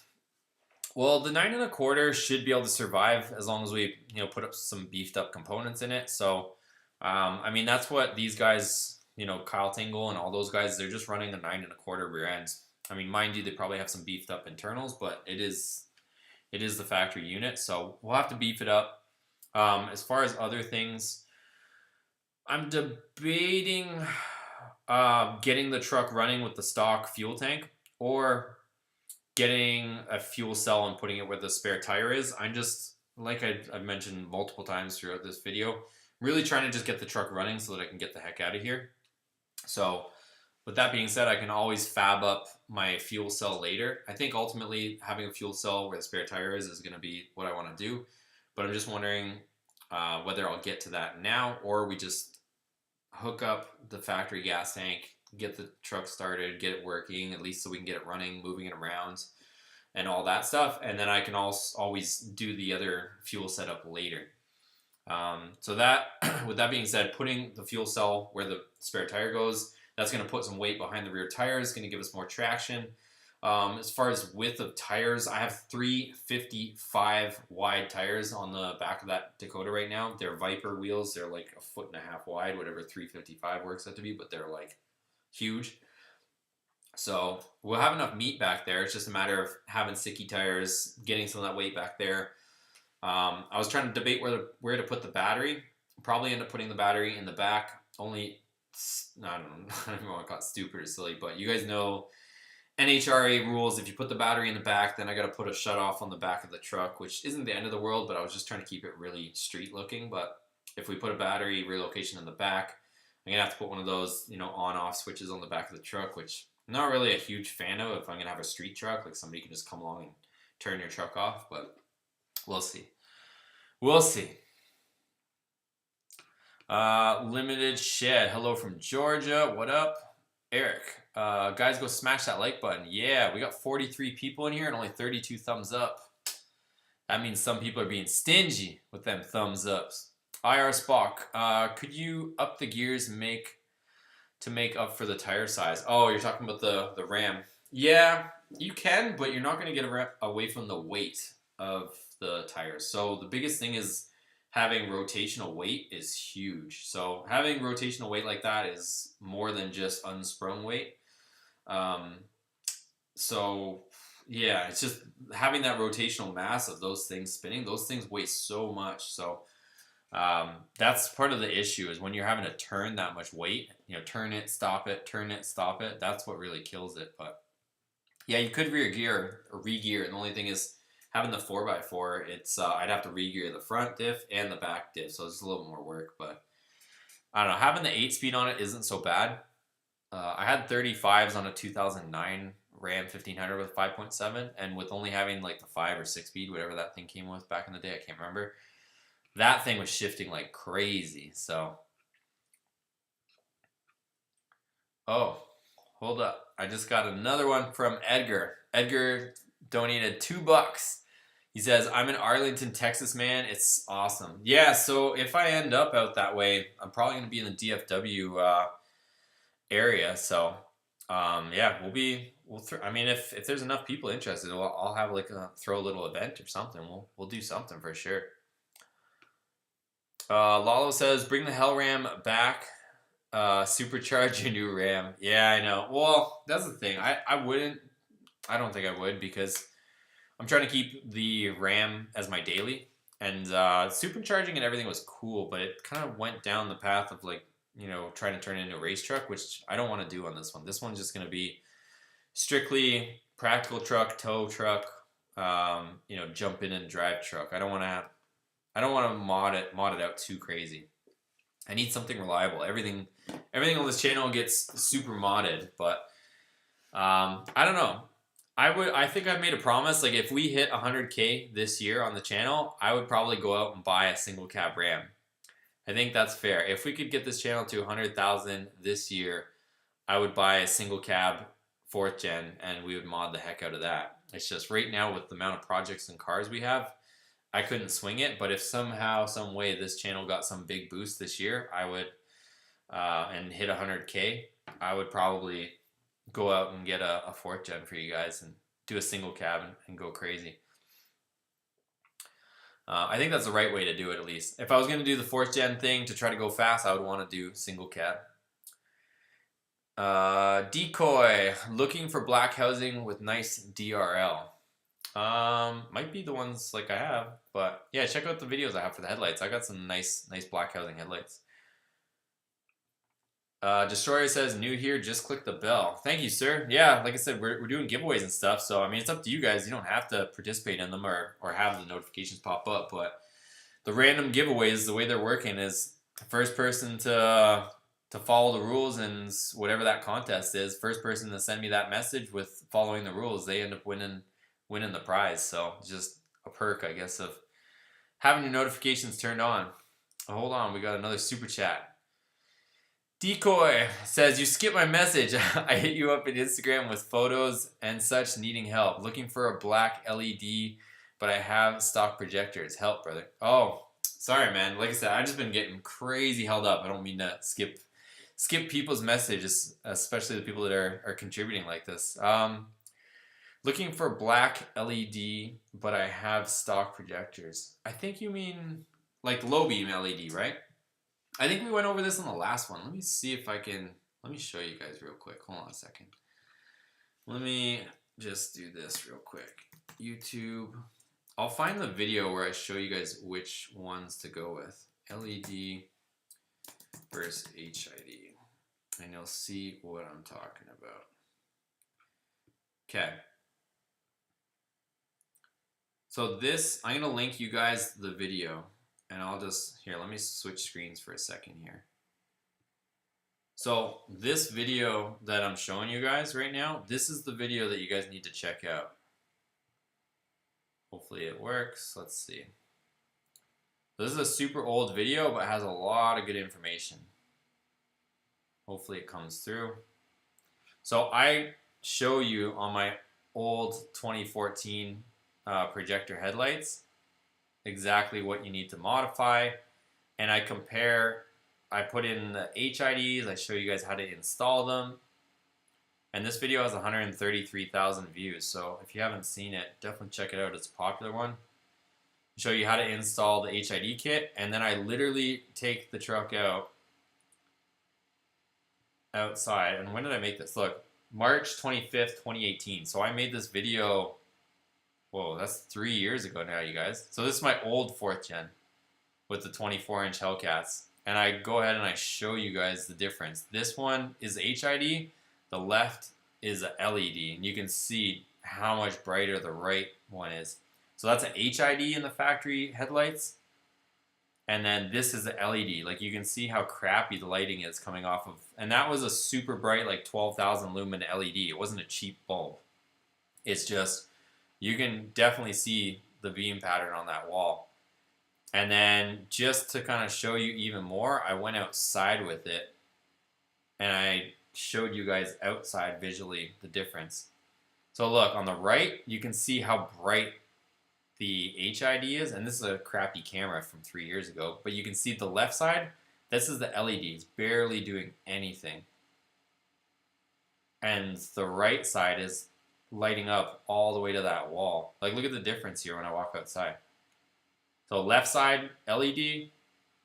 Well, the 9 1/4 should be able to survive as long as we, put up some beefed up components in it. So, I mean, that's what these guys, Kyle Tingle and all those guys, they're just running a 9 1/4 rear end. I mean, mind you, they probably have some beefed up internals, but it is the factory unit. So we'll have to beef it up. As far as other things, I'm debating getting the truck running with the stock fuel tank or getting a fuel cell and putting it where the spare tire is. I'm just, like I've mentioned multiple times throughout this video, really trying to just get the truck running so that I can get the heck out of here. So with that being said, I can always fab up my fuel cell later. I think ultimately having a fuel cell where the spare tire is going to be what I want to do. But I'm just wondering whether I'll get to that now or we just hook up the factory gas tank, get the truck started, get it working, at least so we can get it running, moving it around, and all that stuff. And then I can also always do the other fuel setup later. So that, with that being said, putting the fuel cell where the spare tire goes, that's going to put some weight behind the rear tires, going to give us more traction. As far as width of tires, I have 355 wide tires on the back of that Dakota right now. They're Viper wheels. They're like 1.5 feet wide, whatever 355 works out to be, but they're like huge. So we'll have enough meat back there. It's just a matter of having sticky tires, getting some of that weight back there. I was trying to debate where to put the battery. Probably end up putting the battery in the back. Only, I don't know, I don't even want to call it stupid or silly, but you guys know NHRA rules. If you put the battery in the back, then I got to put a shut off on the back of the truck, which isn't the end of the world, but I was just trying to keep it really street looking. But if we put a battery relocation in the back, I'm gonna have to put one of those, on off switches on the back of the truck, which I'm not really a huge fan of if I'm gonna have a street truck, like somebody can just come along and turn your truck off, but we'll see. We'll see. Limited Shed, hello from Georgia. What up? Eric, guys, go smash that like button. Yeah, we got 43 people in here and only 32 thumbs up. That means some people are being stingy with them thumbs ups. IR Spock, could you up the gears to make up for the tire size? Oh, you're talking about the Ram. Yeah, you can, but you're not going to get away from the weight of the tires. So the biggest thing is having rotational weight is huge. So having rotational weight like that is more than just unsprung weight. So yeah, it's just having that rotational mass of those things spinning. Those things weigh so much. So that's part of the issue is when you're having to turn that much weight, turn it, stop it, turn it, stop it. That's what really kills it. But yeah, you could rear gear or re-gear. And the only thing is having the 4x4, it's I'd have to re-gear the front diff and the back diff. So it's a little more work, but I don't know. Having the 8-speed on it isn't so bad. I had 35s on a 2009 Ram 1500 with 5.7, and with only having like the 5 or 6-speed, whatever that thing came with back in the day, I can't remember. That thing was shifting like crazy. So, oh, hold up! I just got another one from Edgar. Edgar donated $2. He says, I'm in Arlington, Texas, man. It's awesome. Yeah, so if I end up out that way, I'm probably going to be in the DFW area. So, yeah, I mean, if there's enough people interested, I'll have like throw a little event or something. We'll do something for sure. Lalo says, bring the Hell Ram back. Supercharge your new Ram. Yeah, I know. Well, that's the thing. I don't think I would, because I'm trying to keep the Ram as my daily, and supercharging and everything was cool, but it kind of went down the path of like, trying to turn it into a race truck, which I don't want to do on this one. This one's just going to be strictly practical truck, tow truck, jump in and drive truck. I don't want to mod it out too crazy. I need something reliable. Everything on this channel gets super modded, but I don't know. I think I made a promise. Like, if we hit 100K this year on the channel, I would probably go out and buy a single cab Ram. I think that's fair. If we could get this channel to 100,000 this year, I would buy a single cab 4th gen, and we would mod the heck out of that. It's just right now, with the amount of projects and cars we have, I couldn't swing it. But if somehow, some way, this channel got some big boost this year, I would, and hit 100K, I would probably go out and get a 4th gen for you guys and do a single cab and go crazy. I think that's the right way to do it, at least. If I was going to do the 4th gen thing to try to go fast, I would want to do single cab. Decoy, looking for black housing with nice DRL. Might be the ones like I have, but yeah, check out the videos I have for the headlights. I got some nice black housing headlights. Destroyer says, new here, just click the bell. Thank you, sir. Yeah, like I said, we're doing giveaways and stuff, so I mean, it's up to you guys. You don't have to participate in them or have the notifications pop up, but the random giveaways, the way they're working is first person to follow the rules and whatever that contest is, first person to send me that message with following the rules, they end up winning the prize. So just a perk, I guess, of having your notifications turned on. Hold on, we got another super chat. Decoy says, you skipped my message. I hit you up in Instagram with photos and such, needing help. Looking for a black LED, but I have stock projectors. Help, brother. Oh, sorry, man. Like I said, I've just been getting crazy held up. I don't mean to skip people's messages, especially the people that are contributing like this. Looking for black LED, but I have stock projectors. I think you mean like low beam LED, right? I think we went over this on the last one. Let me see if I can, let me show you guys real quick. Hold on a second. Let me just do this real quick. YouTube. I'll find the video where I show you guys which ones to go with. LED versus HID. And you'll see what I'm talking about. Okay. So this, I'm going to link you guys the video. And I'll just, here, let me switch screens for a second here. So this video that I'm showing you guys right now, this is the video that you guys need to check out. Hopefully it works. Let's see. This is a super old video, but has a lot of good information. Hopefully it comes through. So I show you on my old 2014 projector headlights exactly what you need to modify, and I compare. I put in the HIDs, I show you guys how to install them, and this video has 133,000 views, so if you haven't seen it, definitely check it out. It's a popular one. I show you how to install the HID kit, and then I literally take the truck outside. And when did I make this? Look, March 25th, 2018. So I made this video, whoa, that's 3 years ago now, you guys. So this is my old 4th gen with the 24-inch Hellcats. And I go ahead and I show you guys the difference. This one is HID, the left is a LED, and you can see how much brighter the right one is. So that's an HID in the factory headlights, and then this is the LED. Like, you can see how crappy the lighting is coming off of, and that was a super bright, like 12,000 lumen LED. It wasn't a cheap bulb. It's just, you can definitely see the beam pattern on that wall. And then just to kind of show you even more, I went outside with it and I showed you guys outside visually the difference. So look, on the right, you can see how bright the HID is, and this is a crappy camera from 3 years ago, but you can see the left side, this is the LED. It's barely doing anything. And the right side is lighting up all the way to that wall. Like, look at the difference here when I walk outside. So left side LED,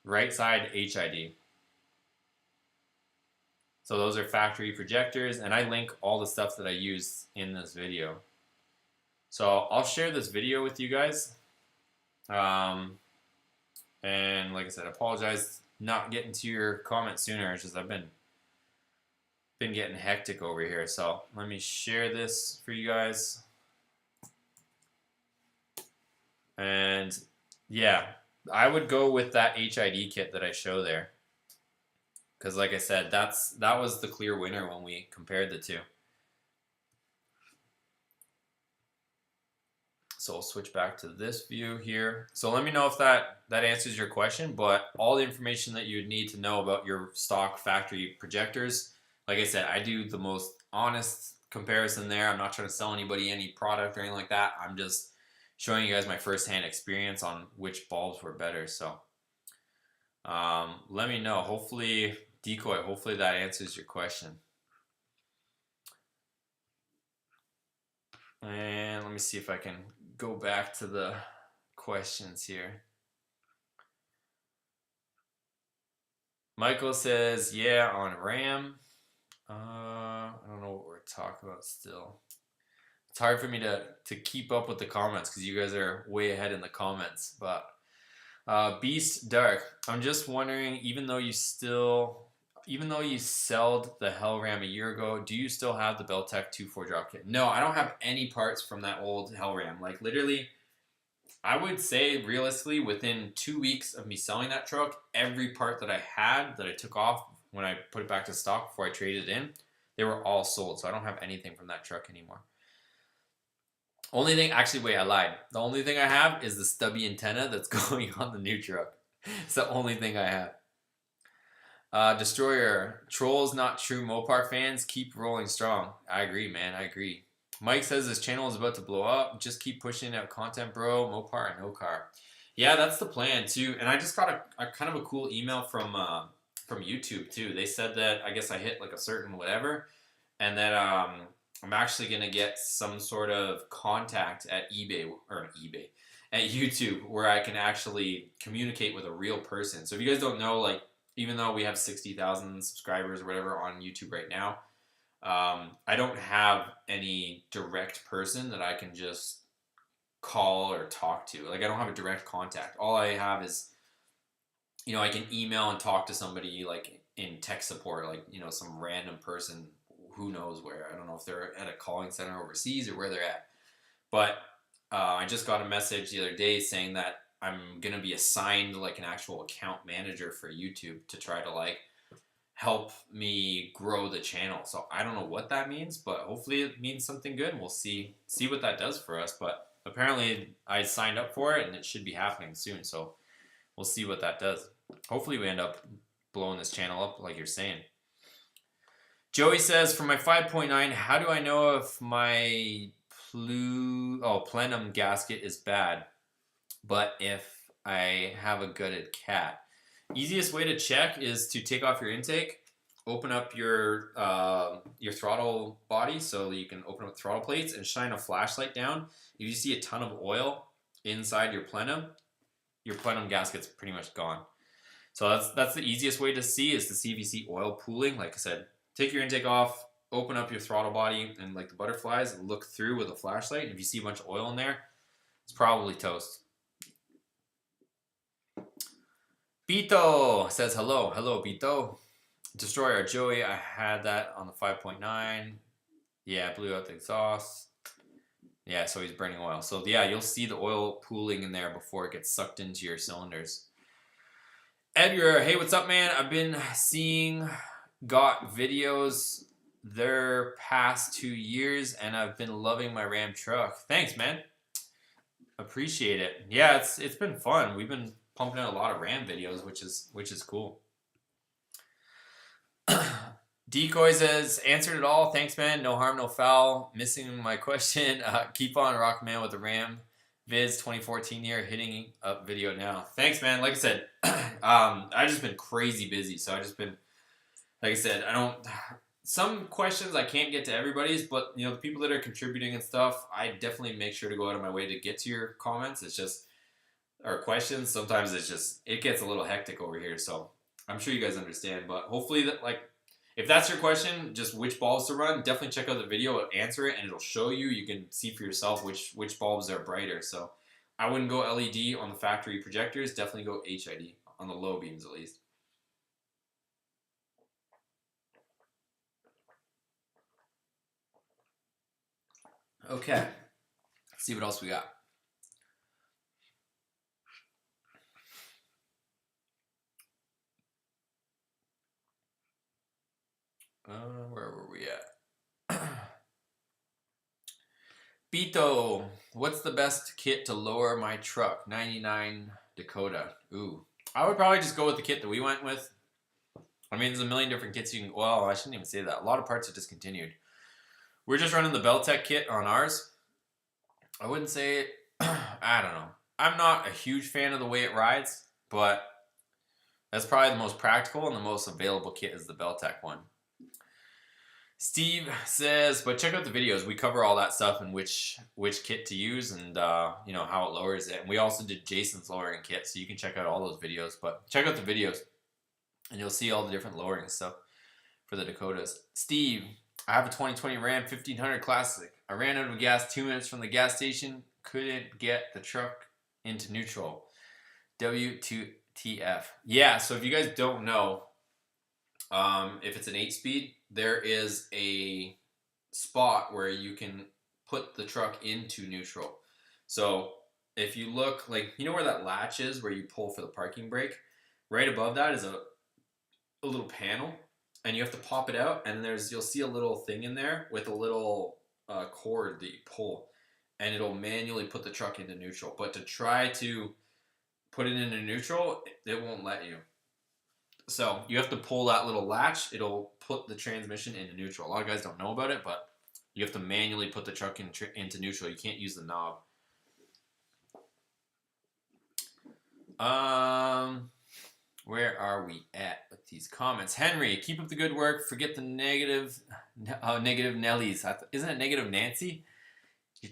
right side HID. So those are factory projectors, and I link all the stuff that I use in this video. So I'll share this video with you guys. And like I said, I apologize not getting to your comments sooner. It's just I've been getting hectic over here. So let me share this for you guys. And yeah, I would go with that HID kit that I show there. Because like I said, that was the clear winner when we compared the two. So I'll switch back to this view here. So let me know if that answers your question, but all the information that you would need to know about your stock factory projectors, like I said, I do the most honest comparison there. I'm not trying to sell anybody any product or anything like that. I'm just showing you guys my firsthand experience on which bulbs were better. So let me know. Hopefully, Decoy, hopefully that answers your question. And let me see if I can go back to the questions here. Michael says, yeah, on RAM. I don't know what we're talking about still. It's hard for me to keep up with the comments because you guys are way ahead in the comments. But Beast Dark, I'm just wondering, even though you sold the Hell Ram a year ago, do you still have the Beltec 2.4 drop kit? No, I don't have any parts from that old Hell Ram. Like literally, I would say realistically within 2 weeks of me selling that truck, every part that I had that I took off when I put it back to stock before I traded it in, they were all sold. So I don't have anything from that truck anymore. Only thing, actually, wait, I lied. The only thing I have is the stubby antenna that's going on the new truck. It's the only thing I have. Destroyer, trolls not true Mopar fans, keep rolling strong. I agree, man, I agree. Mike says this channel is about to blow up. Just keep pushing out content, bro. Mopar and no car. Yeah, that's the plan too. And I just got a kind of a cool email from YouTube too. They said that I guess I hit like a certain whatever, and that I'm actually gonna get some sort of contact at at YouTube where I can actually communicate with a real person. So if you guys don't know, like, even though we have 60,000 subscribers or whatever on YouTube right now, I don't have any direct person that I can just call or talk to. Like, I don't have a direct contact. All I have is, I can email and talk to somebody like in tech support, like, some random person, who knows where. I don't know if they're at a calling center overseas or where they're at. But I just got a message the other day saying that I'm going to be assigned like an actual account manager for YouTube to try to like help me grow the channel. So I don't know what that means, but hopefully it means something good. We'll see what that does for us. But apparently I signed up for it and it should be happening soon. So we'll see what that does. Hopefully we end up blowing this channel up like you're saying. Joey says, for my 5.9, how do I know if my plenum gasket is bad, but if I have a gutted cat? Easiest way to check is to take off your intake, open up your throttle body so you can open up throttle plates and shine a flashlight down. If you see a ton of oil inside your plenum gasket's pretty much gone. So that's the easiest way to see, is to see if you see oil pooling. Like I said, take your intake off, open up your throttle body, and like the butterflies, look through with a flashlight. And if you see a bunch of oil in there, it's probably toast. Bito says hello. Hello, Bito. Destroyer Joey, I had that on the 5.9. Yeah, blew out the exhaust. Yeah, so he's burning oil. So yeah, you'll see the oil pooling in there before it gets sucked into your cylinders. Edgar, hey, what's up, man? I've been seeing got videos their past 2 years, and I've been loving my Ram truck. Thanks, man. Appreciate it. Yeah, it's been fun. We've been pumping out a lot of Ram videos, which is cool. Decoy says, answered it all. Thanks, man. No harm, no foul. Missing my question. Keep on rocking, man, with the Ram. Viz 2014 year hitting up video now. Thanks, man. Like I said, I've just been crazy busy. So I just been, like I said, I don't. Some questions I can't get to everybody's, but you know the people that are contributing and stuff, I definitely make sure to go out of my way to get to your comments. It's just or questions. Sometimes it's just it gets a little hectic over here. So I'm sure you guys understand. But hopefully that like. If that's your question, just which bulbs to run, definitely check out the video, it'll answer it, and it'll show you. You can see for yourself which bulbs are brighter. So I wouldn't go LED on the factory projectors. Definitely go HID on the low beams at least. Okay, let's see what else we got. Where were we at? Bito, what's the best kit to lower my truck? 99 Dakota. Ooh, I would probably just go with the kit that we went with. I mean, there's a million different kits you can. Well, I shouldn't even say that. A lot of parts are discontinued. We're just running the Beltec kit on ours. I wouldn't say. I don't know. I'm not a huge fan of the way it rides, but that's probably the most practical and the most available kit is the Beltec one. Steve says, but check out the videos. We cover all that stuff and which kit to use and you know how it lowers it. And we also did Jason's lowering kit, so you can check out all those videos. But check out the videos, and you'll see all the different lowering stuff for the Dakotas. Steve, I have a 2020 Ram 1500 Classic. I ran out of gas 2 minutes from the gas station. Couldn't get the truck into neutral. W2TF. Yeah. So if you guys don't know, if it's an 8-speed. There is a spot where you can put the truck into neutral. So if you look, like, you know where that latch is where you pull for the parking brake? Right above that is a little panel, and you have to pop it out, and you'll see a little thing in there with a little cord that you pull, and it'll manually put the truck into neutral. But to try to put it into neutral, it won't let you. So you have to pull that little latch. It'll put the transmission into neutral. A lot of guys don't know about it, but you have to manually put the truck into neutral. You can't use the knob. Where are we at with these comments? Henry, keep up the good work. Forget the negative Nellies. Isn't it negative Nancy?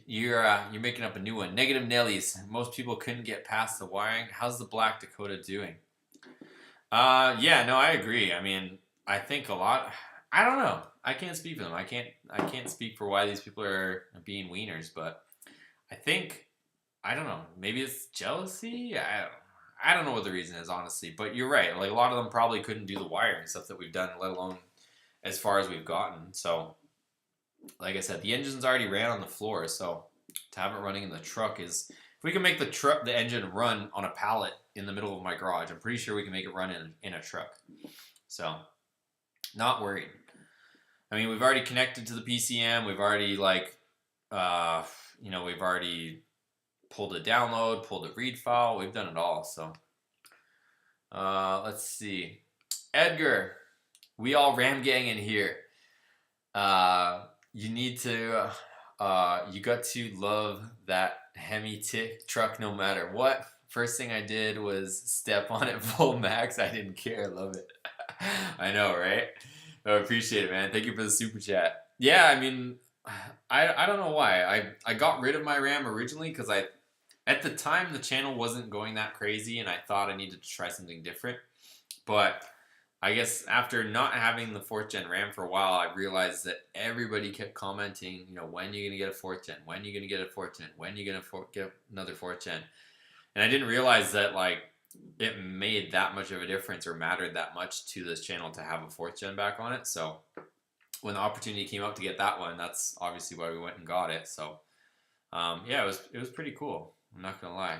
You're making up a new one. Negative Nellies. Most people couldn't get past the wiring. How's the Black Dakota doing? Yeah, no, I agree. I mean, I think a lot. I don't know. I can't speak for them. I can't speak for why these people are being wieners, but I think I don't know. Maybe it's jealousy. I don't know what the reason is, honestly. But you're right. Like a lot of them probably couldn't do the wiring stuff that we've done, let alone as far as we've gotten. So, like I said, the engine's already ran on the floor, so to have it running in the truck is. If we can make the engine run on a pallet in the middle of my garage, I'm pretty sure we can make it run in a truck. So, not worried. I mean, we've already connected to the PCM. We've already we've already pulled a download, pulled a read file. We've done it all. So, let's see. Edgar, we all Ram gang in here. You need to. You got to love that Hemi truck no matter what. First thing I did was step on it full max. I didn't care. Love it. I know, right? I appreciate it, man. Thank you for the super chat. Yeah, I mean, I don't know why. I got rid of my Ram originally because at the time the channel wasn't going that crazy and I thought I needed to try something different. But I guess after not having the 4th gen Ram for a while, I realized that everybody kept commenting, you know, when are you going to get a 4th gen? When are you going to get a 4th gen? When are you going to get another 4th gen? And I didn't realize that, like, it made that much of a difference or mattered that much to this channel to have a 4th gen back on it. So when the opportunity came up to get that one, that's obviously why we went and got it. So, yeah, it was pretty cool. I'm not going to lie.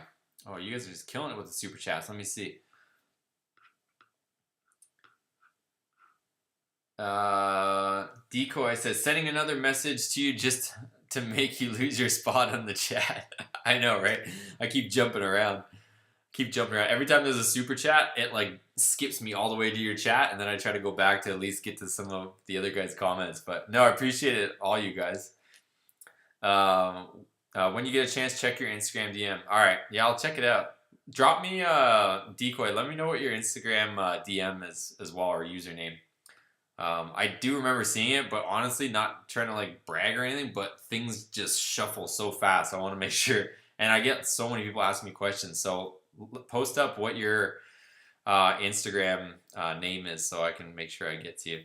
Oh, you guys are just killing it with the super chats. Let me see. Decoy says, sending another message to you just to make you lose your spot on the chat. I know, right? I keep jumping around. Every time there's a super chat, it like skips me all the way to your chat, and then I try to go back to at least get to some of the other guys' comments. But no, I appreciate it, all you guys. When you get a chance, check your Instagram DM. All right, yeah, I'll check it out. Drop me a decoy. Let me know what your Instagram DM is as well, or username. I do remember seeing it, but honestly, not trying to like brag or anything, but things just shuffle so fast. I want to make sure. And I get so many people asking me questions. So post up what your Instagram name is so I can make sure I get to you.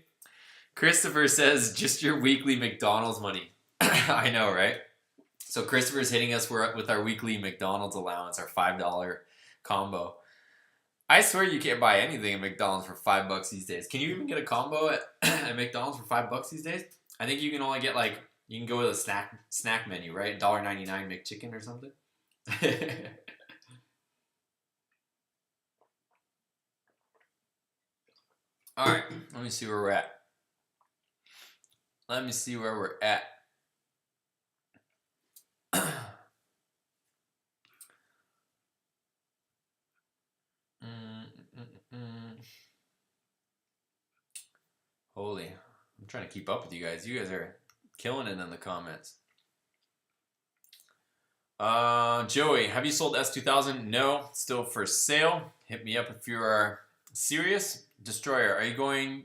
Christopher says, just your weekly McDonald's money. I know, right? So Christopher's hitting us with our weekly McDonald's allowance, our $5 combo. I swear you can't buy anything at McDonald's for $5 these days. Can you even get a combo at McDonald's for $5 these days? I think you can only get like, you can go with a snack menu, right? $1.99 McChicken or something. All right, let me see where we're at. Let me see where we're at. Holy, I'm trying to keep up with you guys. You guys are killing it in the comments. Joey, have you sold S2000? No, still for sale. Hit me up if you are serious. Destroyer, are you going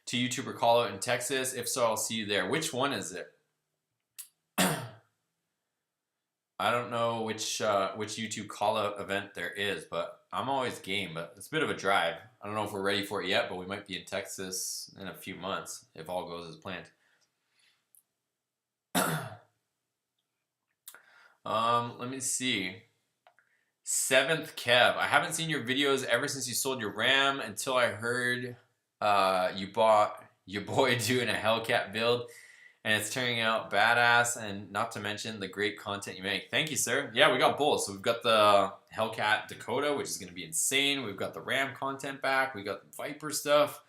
to YouTube or call out in Texas? If so, I'll see you there. Which one is it? I don't know which YouTube call out event there is, but I'm always game. But it's a bit of a drive. I don't know if we're ready for it yet, but we might be in Texas in a few months if all goes as planned. Let me see. 7th Kev, I haven't seen your videos ever since you sold your Ram until I heard you bought your boy doing a Hellcat build, and it's turning out badass, and not to mention the great content you make. Thank you, sir. Yeah, we got both. So we've got the Hellcat Dakota, which is going to be insane. We've got the Ram content back. We got the Viper stuff.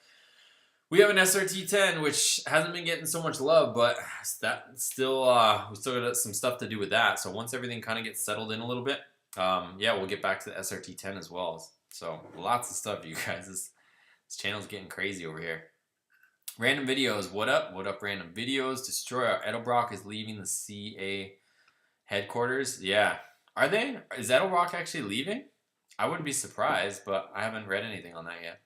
We have an SRT10, which hasn't been getting so much love, but that still we still got some stuff to do with that. So once everything kind of gets settled in a little bit, yeah, we'll get back to the SRT10 as well. So lots of stuff, you guys. This channel's getting crazy over here. Random videos, what up? What up, random videos? Destroyer Edelbrock is leaving the CA headquarters. Yeah, are they? Is Edelbrock actually leaving? I wouldn't be surprised, but I haven't read anything on that yet.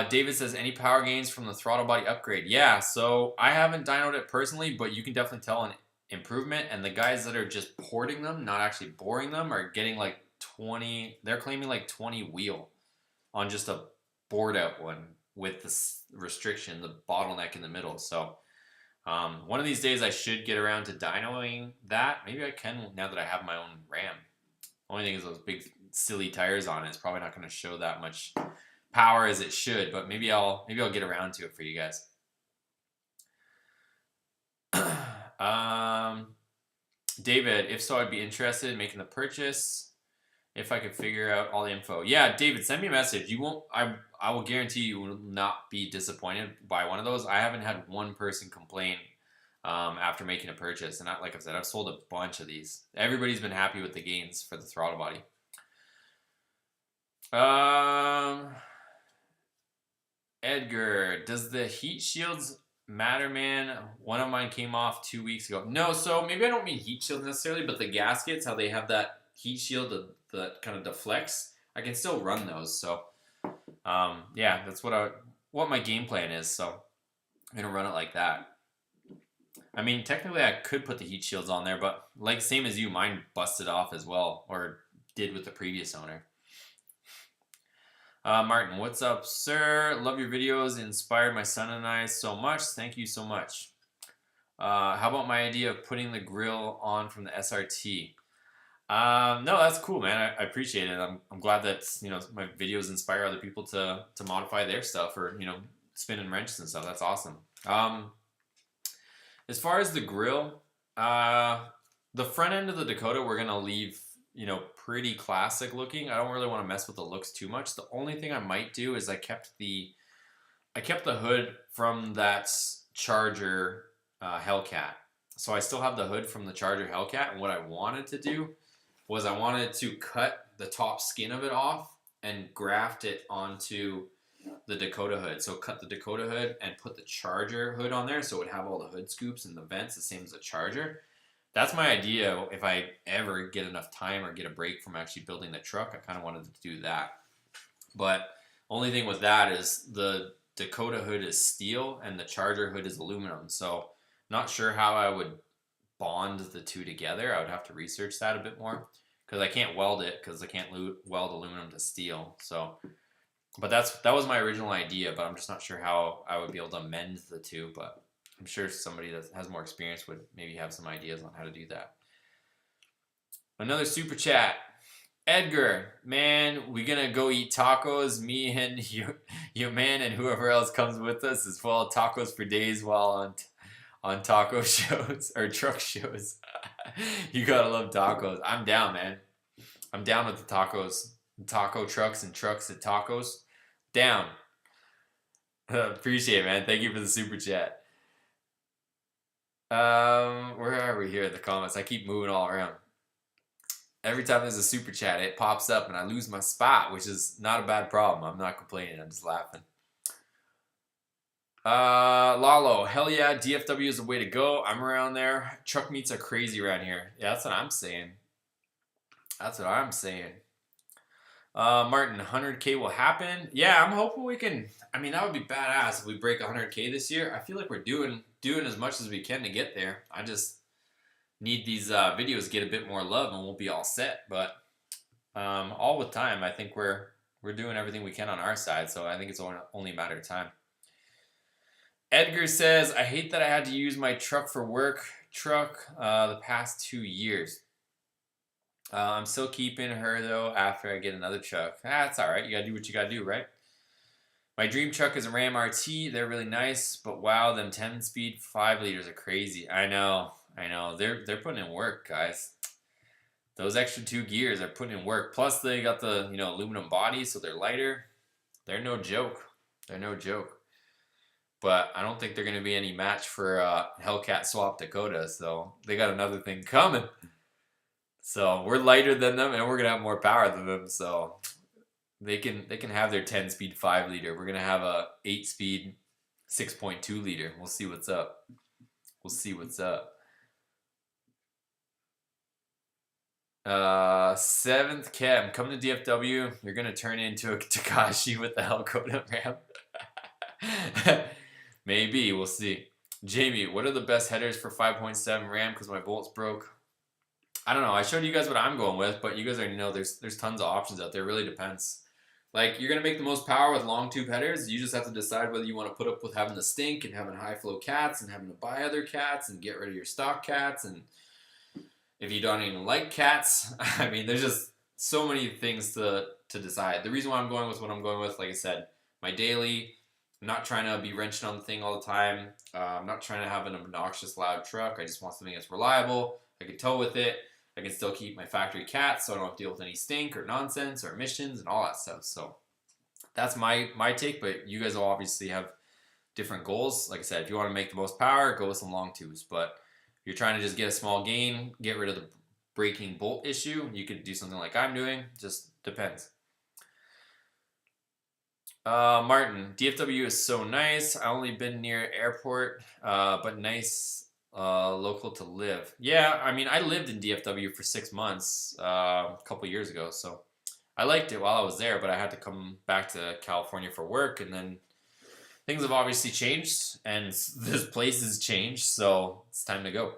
David says, any power gains from the throttle body upgrade? Yeah, so I haven't dynoed it personally, but you can definitely tell an improvement. And the guys that are just porting them, not actually boring them, are getting like 20, they're claiming like 20 wheel on just a bored out one with the restriction, the bottleneck in the middle. So one of these days I should get around to dynoing that. Maybe I can now that I have my own Ram. Only thing is those big silly tires on it. It's probably not going to show that much power as it should, but maybe I'll get around to it for you guys. David, if so, I'd be interested in making the purchase if I could figure out all the info. Yeah, David, send me a message. You won't. I will guarantee you will not be disappointed by one of those. I haven't had one person complain after making a purchase, and like I said, I've sold a bunch of these. Everybody's been happy with the gains for the throttle body. Edgar, does the heat shields matter, man? One of mine came off 2 weeks ago. No, so maybe I don't mean heat shields necessarily, but the gaskets, how they have that heat shield that kind of deflects, I can still run those. So, yeah, that's what my game plan is. So I'm gonna run it like that. I mean, technically I could put the heat shields on there, but like same as you, mine busted off as well, or did with the previous owner. Martin, what's up, sir? Love your videos. Inspired my son and I so much. Thank you so much. How about my idea of putting the grill on from the SRT? No, that's cool, man. I appreciate it. I'm glad that my videos inspire other people to modify their stuff, or spinning wrenches and stuff. That's awesome. As far as the grill, the front end of the Dakota we're gonna leave pretty classic looking. I don't really want to mess with the looks too much. The only thing I might do is I kept the hood from that Charger Hellcat. So I still have the hood from the Charger Hellcat, and what I wanted to do was I wanted to cut the top skin of it off and graft it onto the Dakota hood. So cut the Dakota hood and put the Charger hood on there, so it would have all the hood scoops and the vents the same as the Charger. that's my idea. If I ever get enough time or get a break from actually building the truck, I kind of wanted to do that. But only thing with that is the Dakota hood is steel and the Charger hood is aluminum. So not sure how I would bond the two together. I would have to research that a bit more because I can't weld it because I can't weld aluminum to steel. So, but that was my original idea, but I'm just not sure how I would be able to mend the two. But I'm sure somebody that has more experience would maybe have some ideas on how to do that. Another super chat. Edgar, man, we gonna go eat tacos. Me and you man, and whoever else comes with us as well. Tacos for days while on taco shows or truck shows. You gotta love tacos. I'm down, man. I'm down with the tacos, taco trucks and trucks and tacos. Down. Appreciate it, man. Thank you for the super chat. Where are we here in the comments? I keep moving all around. Every time there's a super chat, it pops up and I lose my spot, which is not a bad problem. I'm not complaining. I'm just laughing. Lalo, hell yeah, DFW is the way to go. I'm around there. Truck meets are crazy around here. Yeah, that's what I'm saying. That's what I'm saying. Martin, 100K will happen. Yeah, I'm hoping we can. I mean, that would be badass if we break 100K this year. I feel like we're doing as much as we can to get there. I just need these videos to get a bit more love and we'll be all set. But all with time, I think we're doing everything we can on our side. So I think it's only a matter of time. Edgar says, I hate that I had to use my truck for work the past 2 years. I'm still keeping her, though, after I get another truck. That's all right. You got to do what you got to do, right? My dream truck is a Ram RT. They're really nice, but wow, them 10-speed 5 liters are crazy. I know. They're putting in work, guys. Those extra 2 gears are putting in work. Plus, they got the aluminum body, so they're lighter. They're no joke. But I don't think they're going to be any match for Hellcat Swap Dakota, so they got another thing coming. So we're lighter than them, and we're going to have more power than them, so they can have their 10-speed 5 liter. We're going to have a 8-speed 6.2 liter. We'll see what's up. Seventh Chem, come to DFW. You're going to turn into a Takashi with the Hellcat Ram. Maybe, we'll see. Jamie, what are the best headers for 5.7 Ram? Because my bolts broke. I don't know. I showed you guys what I'm going with, but you guys already know there's tons of options out there. It really depends. Like, you're going to make the most power with long tube headers. You just have to decide whether you want to put up with having the stink and having high flow cats and having to buy other cats and get rid of your stock cats. And if you don't even like cats, I mean, there's just so many things to decide. The reason why I'm going with what I'm going with, like I said, my daily, I'm not trying to be wrenching on the thing all the time. I'm not trying to have an obnoxious loud truck. I just want something that's reliable. I can tow with it. I can still keep my factory cats so I don't have to deal with any stink or nonsense or emissions and all that stuff. So that's my take, but you guys will obviously have different goals. Like I said, if you want to make the most power, go with some long tubes. But if you're trying to just get a small gain, get rid of the breaking bolt issue, you could do something like I'm doing. Just depends. Martin, DFW is so nice. I only been near airport, but nice. Local to live. Yeah, I mean, I lived in DFW for 6 months a couple years ago, so I liked it while I was there, but I had to come back to California for work, and then things have obviously changed, and this place has changed, so it's time to go.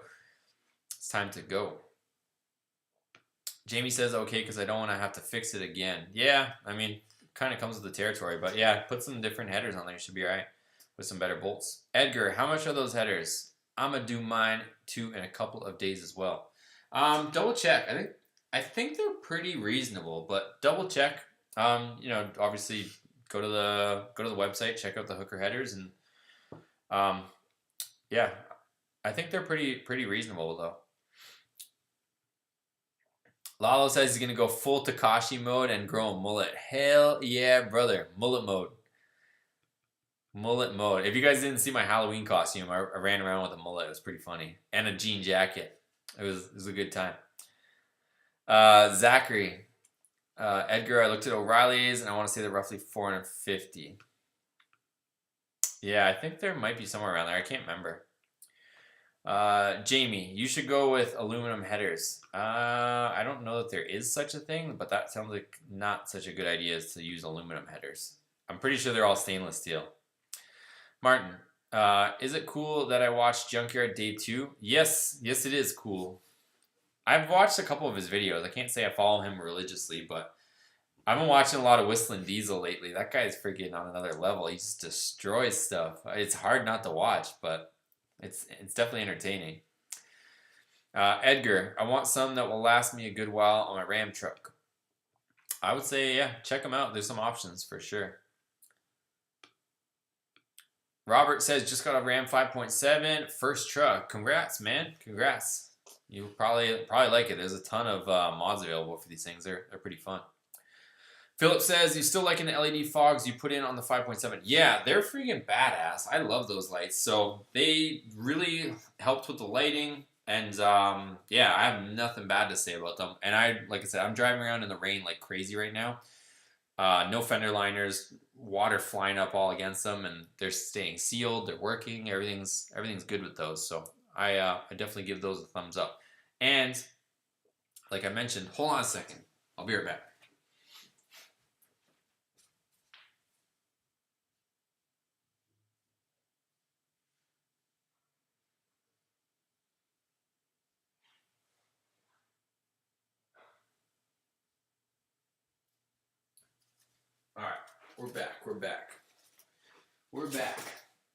Jamie says, okay, because I don't want to have to fix it again. Yeah, I mean, kind of comes with the territory, but yeah, put some different headers on there. You should be all right with some better bolts. Edgar, how much are those headers? I'm gonna do mine too in a couple of days as well. Double check. I think they're pretty reasonable, but double check. Obviously go to the website, check out the hooker headers, and yeah, I think they're pretty reasonable though. Lalo says he's gonna go full Takashi mode and grow a mullet. Hell yeah, brother, mullet mode. Mullet mode. If you guys didn't see my Halloween costume, I ran around with a mullet. It was pretty funny. And a jean jacket. It was a good time. Zachary. Edgar, I looked at O'Reilly's and I want to say they're roughly 450. Yeah, I think there might be somewhere around there. I can't remember. Jamie, you should go with aluminum headers. I don't know that there is such a thing, but that sounds like not such a good idea is to use aluminum headers. I'm pretty sure they're all stainless steel. Martin, is it cool that I watched Junkyard Dave 2? Yes, yes it is cool. I've watched a couple of his videos. I can't say I follow him religiously, but I've been watching a lot of Whistling Diesel lately. That guy's freaking on another level. He just destroys stuff. It's hard not to watch, but it's definitely entertaining. Edgar, I want some that will last me a good while on my Ram truck. I would say, yeah, check them out. There's some options for sure. Robert says, just got a Ram 5.7, first truck. Congrats, man. Congrats. You probably like it. There's a ton of mods available for these things. They're pretty fun. Philip says, you still liking the LED fogs you put in on the 5.7? Yeah, they're freaking badass. I love those lights. So they really helped with the lighting. And yeah, I have nothing bad to say about them. And like I said, I'm driving around in the rain like crazy right now. No fender liners, water flying up all against them, and they're staying sealed. They're working. Everything's good with those. So I definitely give those a thumbs up. And like I mentioned, hold on a second. I'll be right back. All right, we're back. We're back.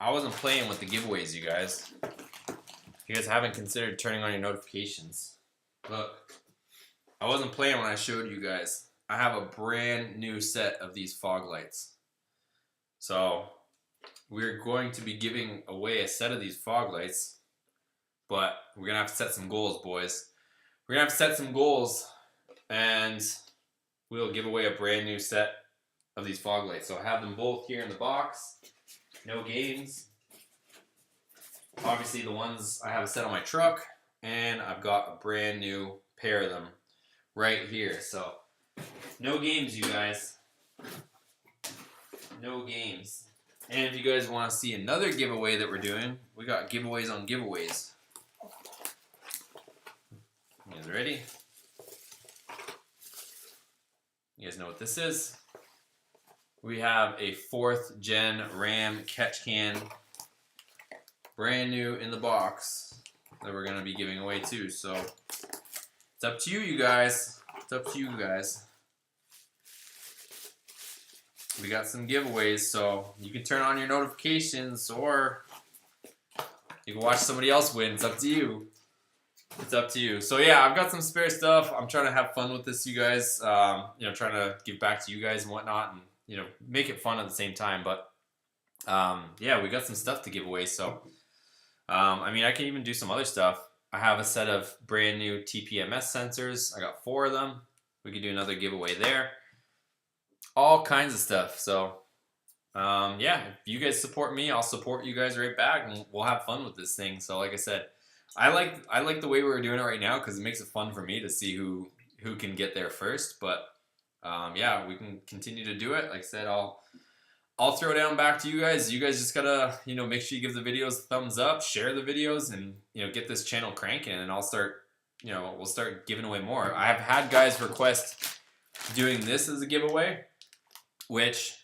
I wasn't playing with the giveaways, you guys. You guys haven't considered turning on your notifications. Look, I wasn't playing when I showed you guys. I have a brand new set of these fog lights. So we're going to be giving away a set of these fog lights, but we're going to have to set some goals, boys. We're going to have to set some goals, and we'll give away a brand new set of these fog lights. So I have them both here in the box. No games. Obviously the ones I have a set on my truck, and I've got a brand new pair of them right here. So no games, you guys. No games. And if you guys want to see another giveaway that we're doing, we got giveaways on giveaways. You guys ready? You guys know what this is? We have a 4th gen Ram catch can, brand new in the box, that we're going to be giving away too. So it's up to you, you guys. It's up to you guys. We got some giveaways, so you can turn on your notifications, or you can watch somebody else win. It's up to you. It's up to you. So yeah, I've got some spare stuff. I'm trying to have fun with this, you guys. You know, trying to give back to you guys and whatnot, and you know, make it fun at the same time. But yeah, we got some stuff to give away. So I mean, I can even do some other stuff. I have a set of brand new TPMS sensors. I got 4 of them. We could do another giveaway there. All kinds of stuff. So yeah, if you guys support me, I'll support you guys right back, and we'll have fun with this thing. So like I said, I like the way we're doing it right now, because it makes it fun for me to see who can get there first. But yeah, we can continue to do it. Like I said, I'll throw down back to you guys. You guys just gotta, you know, make sure you give the videos a thumbs up, share the videos, and you know, get this channel cranking. And I'll start, you know, we'll start giving away more. I have had guys request doing this as a giveaway, which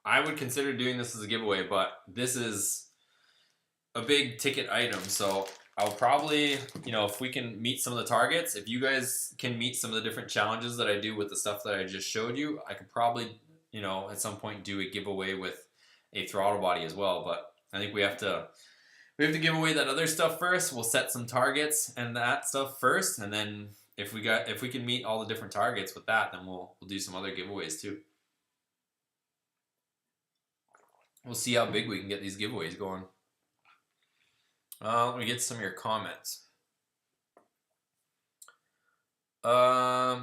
I would consider doing this as a giveaway, but this is a big ticket item. So I'll probably, you know, if we can meet some of the targets, if you guys can meet some of the different challenges that I do with the stuff that I just showed you, I could probably, you know, at some point do a giveaway with a throttle body as well. But I think we have to give away that other stuff first. We'll set some targets and that stuff first, and then if we can meet all the different targets with that, then we'll do some other giveaways too. We'll see how big we can get these giveaways going. Let me get some of your comments. Yeah,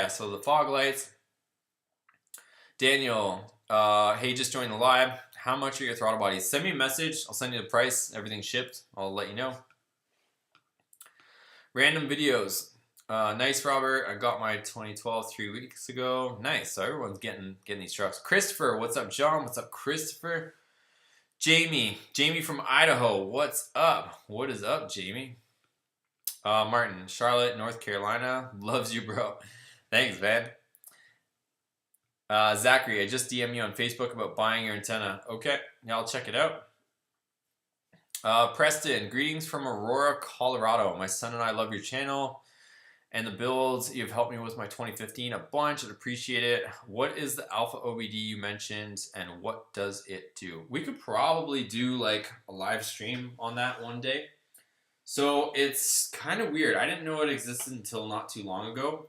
so the fog lights. Daniel, hey, just joined the live. How much are your throttle bodies? Send me a message. I'll send you the price. Everything's shipped. I'll let you know. Random videos. Nice, Robert. I got my 2012 3 weeks ago. Nice. So everyone's getting these trucks. Christopher, what's up, John? What's up, Christopher? Jamie from Idaho, what's up? What is up, Jamie? Martin, Charlotte, North Carolina, loves you, bro. Thanks, man. Zachary, I just DM you on Facebook about buying your antenna. Okay, now I'll check it out. Preston, greetings from Aurora, Colorado. My son and I love your channel and the builds. You've helped me with my 2015 a bunch. I'd appreciate it. What is the Alpha OBD you mentioned and what does it do? We could probably do like a live stream on that one day. So it's kind of weird. I didn't know it existed until not too long ago.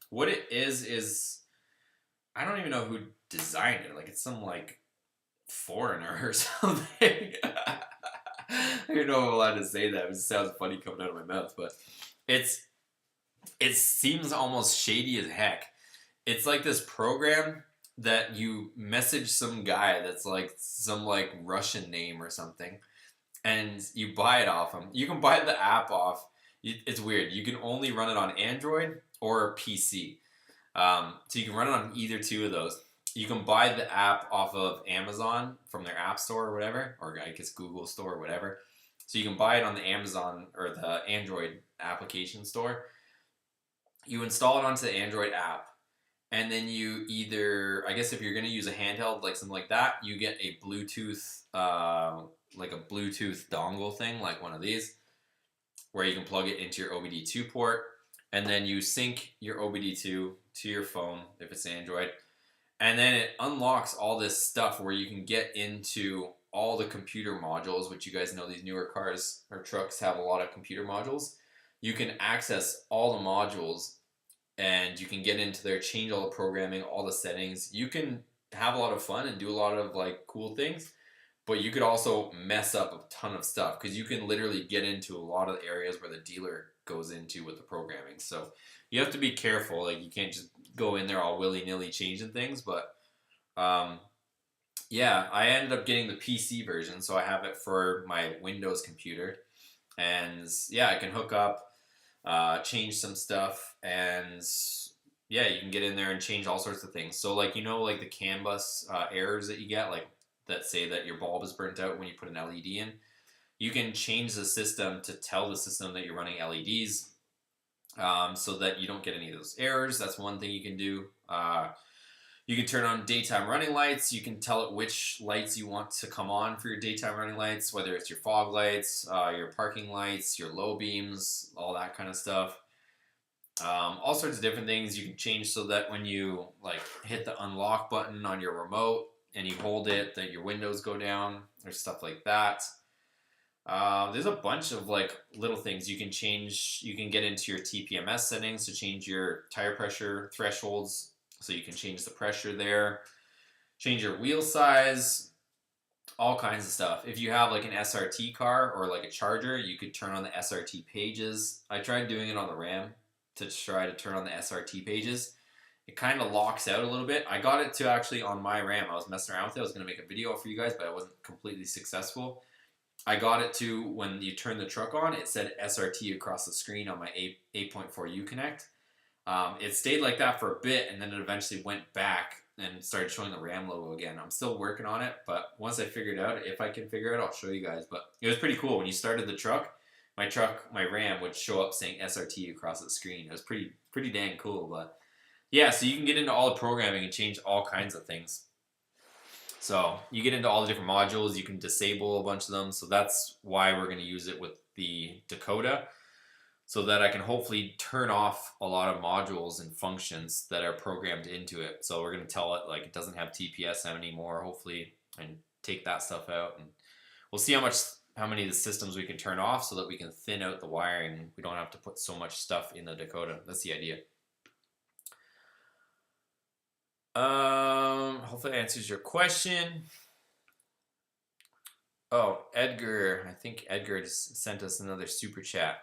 What it is I don't even know who designed it. Like it's some like foreigner or something. I don't know if I'm allowed to say that. It sounds funny coming out of my mouth, but it seems almost shady as heck. It's like this program that you message some guy that's like some like Russian name or something, and you buy it off him. You can buy the app off. It's weird. You can only run it on Android or PC. So you can run it on either two of those. You can buy the app off of Amazon from their app store or whatever, or I guess Google store or whatever. So you can buy it on the Amazon or the Android application store. You install it onto the Android app, and then you either, I guess if you're going to use a handheld like something like that, you get a Bluetooth, like a Bluetooth dongle thing, like one of these, where you can plug it into your OBD2 port, and then you sync your OBD2 to your phone if it's Android. And then it unlocks all this stuff where you can get into all the computer modules, which you guys know these newer cars or trucks have a lot of computer modules. You can access all the modules and you can get into there, change all the programming, all the settings. You can have a lot of fun and do a lot of like cool things, but you could also mess up a ton of stuff because you can literally get into a lot of the areas where the dealer goes into with the programming. So you have to be careful. Like you can't just go in there all willy-nilly changing things. But yeah, I ended up getting the PC version, so I have it for my Windows computer. And yeah, I can hook up, change some stuff, and yeah, you can get in there and change all sorts of things. So like, you know, like the CAN bus errors that you get, like that say that your bulb is burnt out when you put an LED in. You can change the system to tell the system that you're running LEDs, so that you don't get any of those errors. That's one thing you can do. You can turn on daytime running lights. You can tell it which lights you want to come on for your daytime running lights, whether it's your fog lights, your parking lights, your low beams, all that kind of stuff. All sorts of different things you can change so that when you like hit the unlock button on your remote and you hold it, that your windows go down or stuff like that. There's a bunch of like little things you can change. You can get into your TPMS settings to change your tire pressure thresholds, so you can change the pressure there, change your wheel size, all kinds of stuff. If you have like an SRT car or like a Charger, you could turn on the SRT pages. I tried doing it on the Ram to try to turn on the SRT pages. It kind of locks out a little bit. I got it to actually on my Ram. I was messing around with it. I was going to make a video for you guys, but I wasn't completely successful. I got it to when you turn the truck on, it said SRT across the screen on my 8.4 Uconnect. It stayed like that for a bit, and then it eventually went back and started showing the Ram logo again. I'm still working on it, but once I figure it out, if I can figure it out, I'll show you guys. But it was pretty cool. When you started the truck, my Ram would show up saying SRT across the screen. It was pretty dang cool. But yeah, so you can get into all the programming and change all kinds of things. So you get into all the different modules. You can disable a bunch of them. So that's why we're going to use it with the Dakota, so that I can hopefully turn off a lot of modules and functions that are programmed into it. So we're going to tell it like it doesn't have TPS anymore, hopefully, and take that stuff out. And we'll see how many of the systems we can turn off so that we can thin out the wiring. We don't have to put so much stuff in the Dakota. That's the idea. Hopefully that answers your question. Oh, Edgar. I think Edgar just sent us another super chat.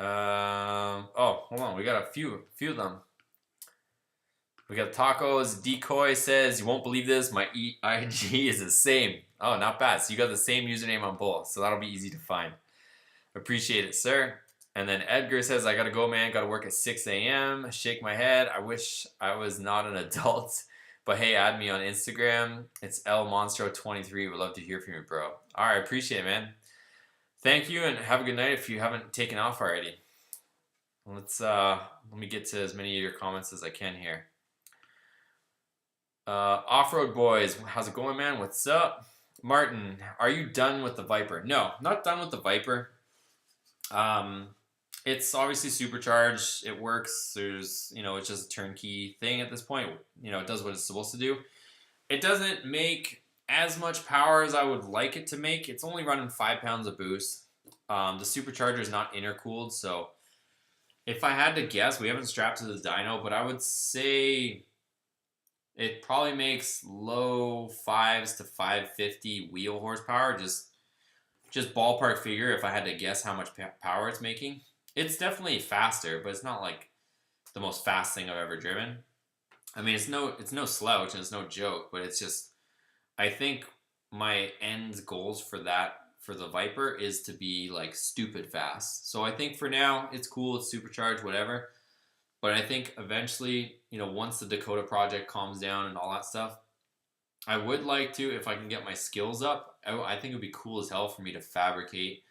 Oh, hold on. We got a few of them. We got Tacos. Decoy says, you won't believe this. My IG is the same. Oh, not bad. So you got the same username on both. So that'll be easy to find. Appreciate it, sir. And then Edgar says, I gotta go, man. Gotta work at 6 a.m. Shake my head. I wish I was not an adult. But hey, add me on Instagram. It's lmonstro23. Would love to hear from you, bro. All right, appreciate it, man. Thank you, and have a good night if you haven't taken off already. Let me get to as many of your comments as I can here. Off-Road Boys, how's it going, man? What's up? Martin, are you done with the Viper? No, not done with the Viper. It's obviously supercharged. It works. There's, it's just a turnkey thing at this point. It does what it's supposed to do. It doesn't make as much power as I would like it to make. It's only running 5 pounds of boost. The supercharger is not intercooled, so if I had to guess, we haven't strapped to the dyno, but I would say it probably makes low 5s to 550 wheel horsepower. Just ballpark figure if I had to guess how much power it's making. It's definitely faster, but it's not like the most fast thing I've ever driven. I mean, it's no slouch and it's no joke, but it's just, I think my end goals for the Viper is to be like stupid fast. So I think for now it's cool, it's supercharged, whatever. But I think eventually, once the Dakota project calms down and all that stuff, I would like to, if I can get my skills up, I think it would be cool as hell for me to fabricate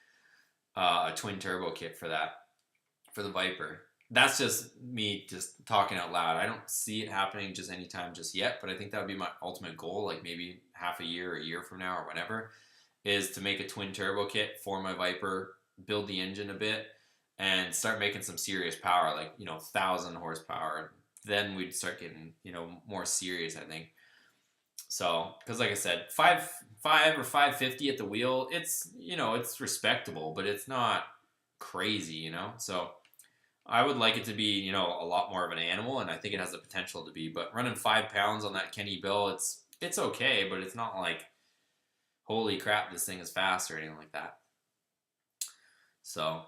a twin turbo kit for the Viper. That's just me just talking out loud. I don't see it happening just anytime just yet, but I think that would be my ultimate goal, like maybe half a year or a year from now or whenever, is to make a twin turbo kit for my Viper, build the engine a bit, and start making some serious power, like 1,000 horsepower. Then we'd start getting more serious, I think. So, because like I said, 5 or 550 at the wheel, it's it's respectable, but it's not crazy, So I would like it to be a lot more of an animal, and I think it has the potential to be. But running 5 pounds on that Kenny Bill, it's okay, but it's not like, holy crap, this thing is fast or anything like that. So,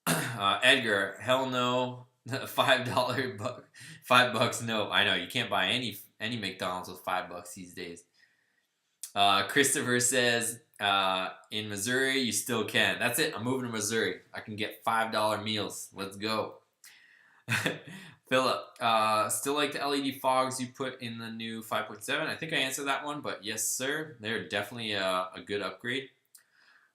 Edgar, hell no, $5 no. I know you can't buy any McDonald's with $5 these days. Christopher says, in Missouri, you still can. That's it. I'm moving to Missouri. I can get $5 meals. Let's go. Philip, still like the LED fogs you put in the new 5.7? I think I answered that one, but yes, sir. They're definitely a good upgrade.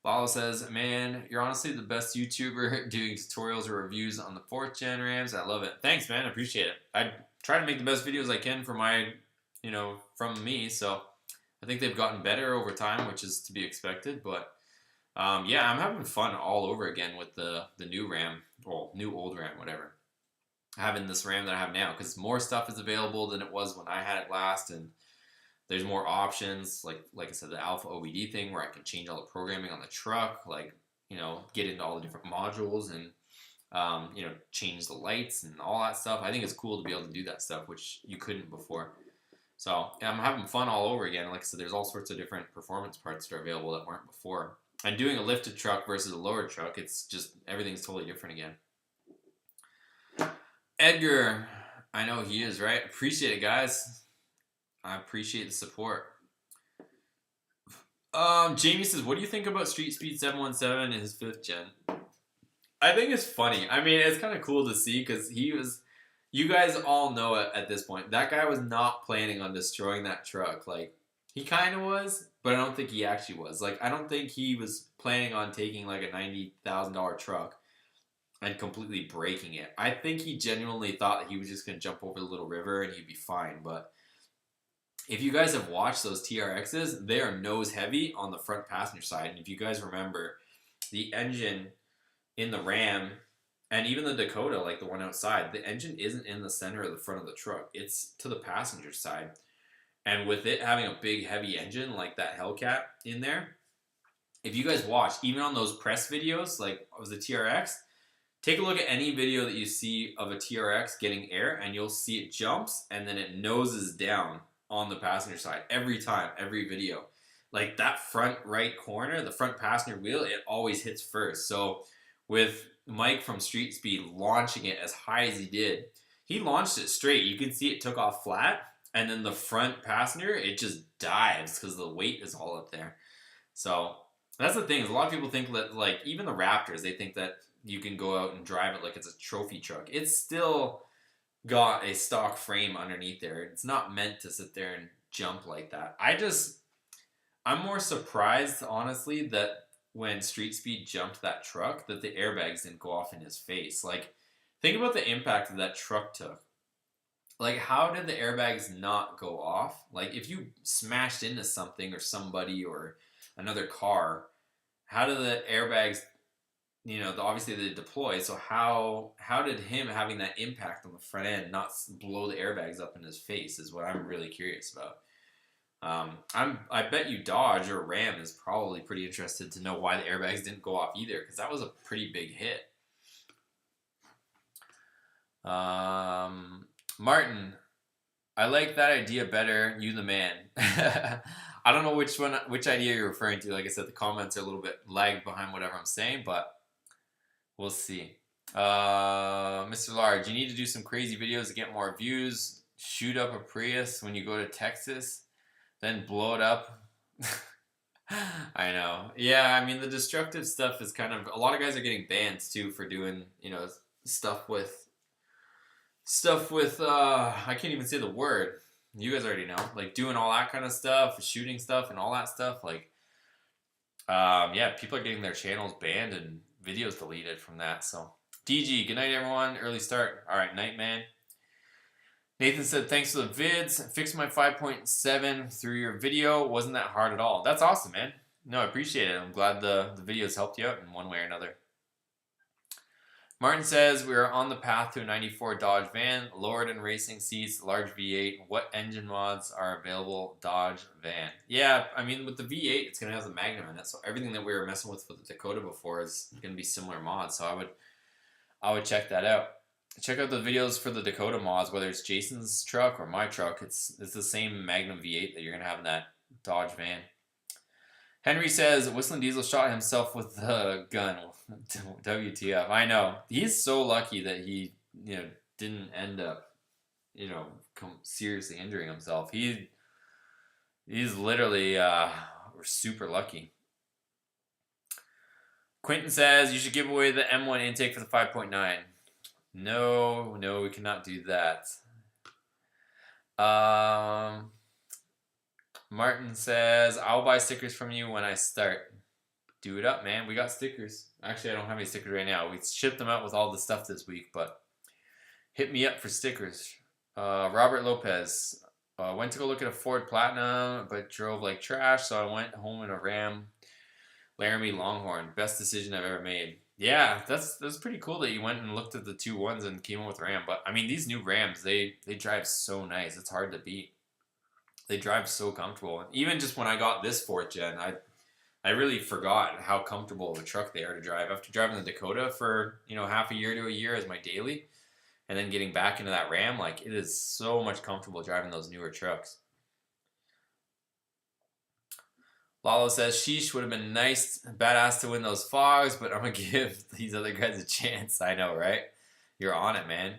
Lalo says, man, you're honestly the best YouTuber doing tutorials or reviews on the 4th gen Rams. I love it. Thanks, man. I appreciate it. I try to make the best videos I can for my, from me. So I think they've gotten better over time, which is to be expected. But yeah, I'm having fun all over again with the new Ram, well, new old Ram, whatever. Having this Ram that I have now, because more stuff is available than it was when I had it last, and there's more options, like I said, the Alpha OBD thing where I can change all the programming on the truck, like, get into all the different modules and, change the lights and all that stuff. I think it's cool to be able to do that stuff, which you couldn't before. So yeah, I'm having fun all over again. Like I said, there's all sorts of different performance parts that are available that weren't before. And doing a lifted truck versus a lowered truck, it's just, everything's totally different again. Edgar, I know he is, right? Appreciate it, guys. I appreciate the support. Jamie says, what do you think about Street Speed 717 in his 5th gen? I think it's funny. I mean, it's kind of cool to see because you guys all know it at this point. That guy was not planning on destroying that truck. Like, he kind of was, but I don't think he actually was. Like, I don't think he was planning on taking like a $90,000 truck and completely breaking it. I think he genuinely thought that he was just going to jump over the little river and he'd be fine, but if you guys have watched those TRXs, they are nose heavy on the front passenger side. And if you guys remember, the engine in the Ram and even the Dakota, like the one outside, the engine isn't in the center of the front of the truck. It's to the passenger side. And with it having a big heavy engine like that Hellcat in there, if you guys watch, even on those press videos, like of the TRX, take a look at any video that you see of a TRX getting air and you'll see it jumps and then it noses down on the passenger side every time, every video. Like that front right corner, the front passenger wheel, it always hits first. So with Mike from Street Speed launching it as high as he did, he launched it straight. You can see it took off flat, and then the front passenger, it just dives because the weight is all up there. So that's the thing, is a lot of people think that, like, even the Raptors, they think that you can go out and drive it like it's a trophy truck. It's still got a stock frame underneath there. It's not meant to sit there and jump like that. I'm more surprised, honestly, that when Street Speed jumped that truck, that the airbags didn't go off in his face. Like, think about the impact that truck took. Like, how did the airbags not go off? Like, if you smashed into something or somebody or another car, how do the airbags, obviously they deploy, so how did him having that impact on the front end not blow the airbags up in his face is what I'm really curious about. I bet you Dodge or Ram is probably pretty interested to know why the airbags didn't go off either, because that was a pretty big hit. Martin, I like that idea better. You the man. I don't know which idea you're referring to. Like I said, the comments are a little bit lagged behind whatever I'm saying, but we'll see. Mr. Large, you need to do some crazy videos to get more views. Shoot up a Prius when you go to Texas, then blow it up. I know. Yeah, I mean, the destructive stuff is kind of... A lot of guys are getting banned, too, for doing, stuff with... I can't even say the word. You guys already know. Like, doing all that kind of stuff, shooting stuff and all that stuff. Like, yeah, people are getting their channels banned and videos deleted from that. So, DG, good night, everyone. Early start. All right, night, man. Nathan said, thanks for the vids. Fixed my 5.7 through your video. Wasn't that hard at all. That's awesome, man. No, I appreciate it. I'm glad the videos helped you out in one way or another. Martin says, we are on the path to a 94 Dodge van, lowered in racing seats, large V8. What engine mods are available? Dodge van. Yeah, I mean, with the V8, it's going to have the Magnum in it. So everything that we were messing with the Dakota before is going to be similar mods. So I would check that out. Check out the videos for the Dakota mods, whether it's Jason's truck or my truck. It's the same Magnum V8 that you're going to have in that Dodge van. Henry says, Whistling Diesel shot himself with the gun. WTF. I know. He's so lucky that he, didn't end up, seriously injuring himself. He's literally super lucky. Quentin says, you should give away the M1 intake for the 5.9. No, we cannot do that. Martin says, I'll buy stickers from you when I start. Do it up, man. We got stickers. Actually, I don't have any stickers right now. We shipped them out with all the stuff this week, but hit me up for stickers. Robert Lopez. Went to go look at a Ford Platinum, but drove like trash, so I went home in a Ram Laramie Longhorn. Best decision I've ever made. Yeah, that's pretty cool that you went and looked at the 2.1s and came up with Ram. But, I mean, these new Rams, they drive so nice. It's hard to beat. They drive so comfortable. Even just when I got this 4th gen, I really forgot how comfortable of a truck they are to drive. After driving the Dakota for, half a year to a year as my daily, and then getting back into that Ram, like, it is so much comfortable driving those newer trucks. Lalo says, sheesh, would have been nice, badass to win those fogs, but I'm going to give these other guys a chance. I know, right? You're on it, man.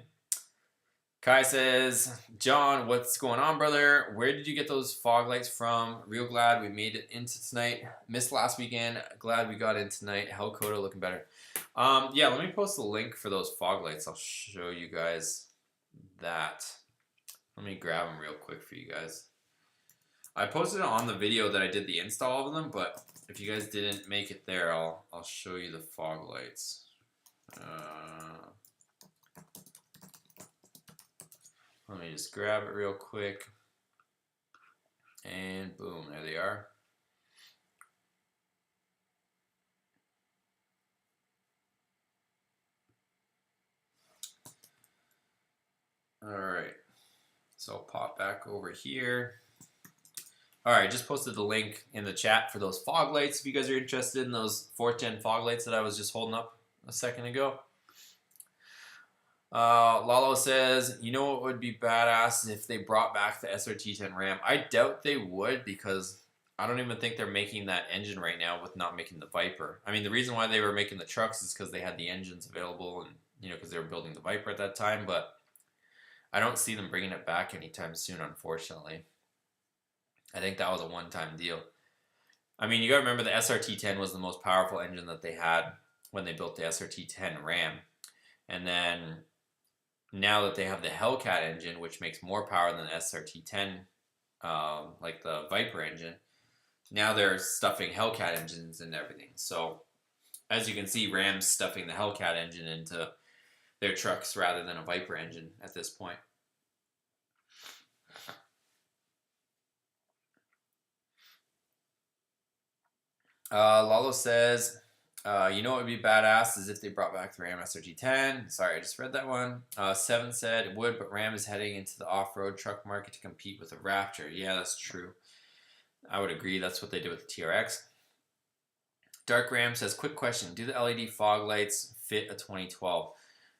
Kai says, John, what's going on, brother? Where did you get those fog lights from? Real glad we made it into tonight. Missed last weekend. Glad we got in tonight. Hellcat looking better. Yeah, let me post the link for those fog lights. I'll show you guys that. Let me grab them real quick for you guys. I posted it on the video that I did the install of them, but if you guys didn't make it there, I'll show you the fog lights. Let me just grab it real quick. And boom, there they are. Alright, so I'll pop back over here. Alright, just posted the link in the chat for those fog lights if you guys are interested in those 4th gen fog lights that I was just holding up a second ago. Lalo says, you know what would be badass if they brought back the SRT10 Ram? I doubt they would, because I don't even think they're making that engine right now with not making the Viper. I mean, the reason why they were making the trucks is because they had the engines available and, because they were building the Viper at that time, but I don't see them bringing it back anytime soon, unfortunately. I think that was a one-time deal. I mean, you gotta remember the SRT10 was the most powerful engine that they had. when they built the SRT10 Ram. And then now that they have the Hellcat engine, which makes more power than the SRT10, like the Viper engine, now they're stuffing Hellcat engines and everything. So as you can see, Ram's stuffing the Hellcat engine into their trucks rather than a Viper engine at this point. Lalo says, you know what would be badass is if they brought back the Ram SRT10. Sorry, I just read that one. Seven said it would, but Ram is heading into the off-road truck market to compete with the Raptor. Yeah, that's true. I would agree. That's what they did with the TRX. Dark Ram says, quick question. Do the LED fog lights fit a 2012?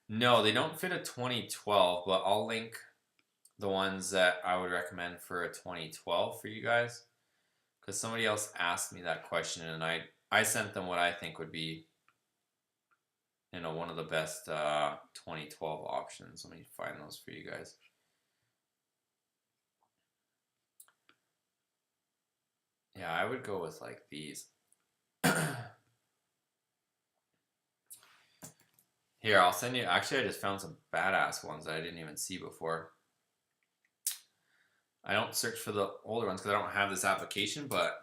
No, they don't fit a 2012, but I'll link the ones that I would recommend for a 2012 for you guys. Because somebody else asked me that question, and I sent them what I think would be, you know, one of the best 2012 options. Let me find those for you guys. Yeah, I would go with like these. Here, I'll send you. Actually, I just found some badass ones that I didn't even see before. I don't search for the older ones because I don't have this application, but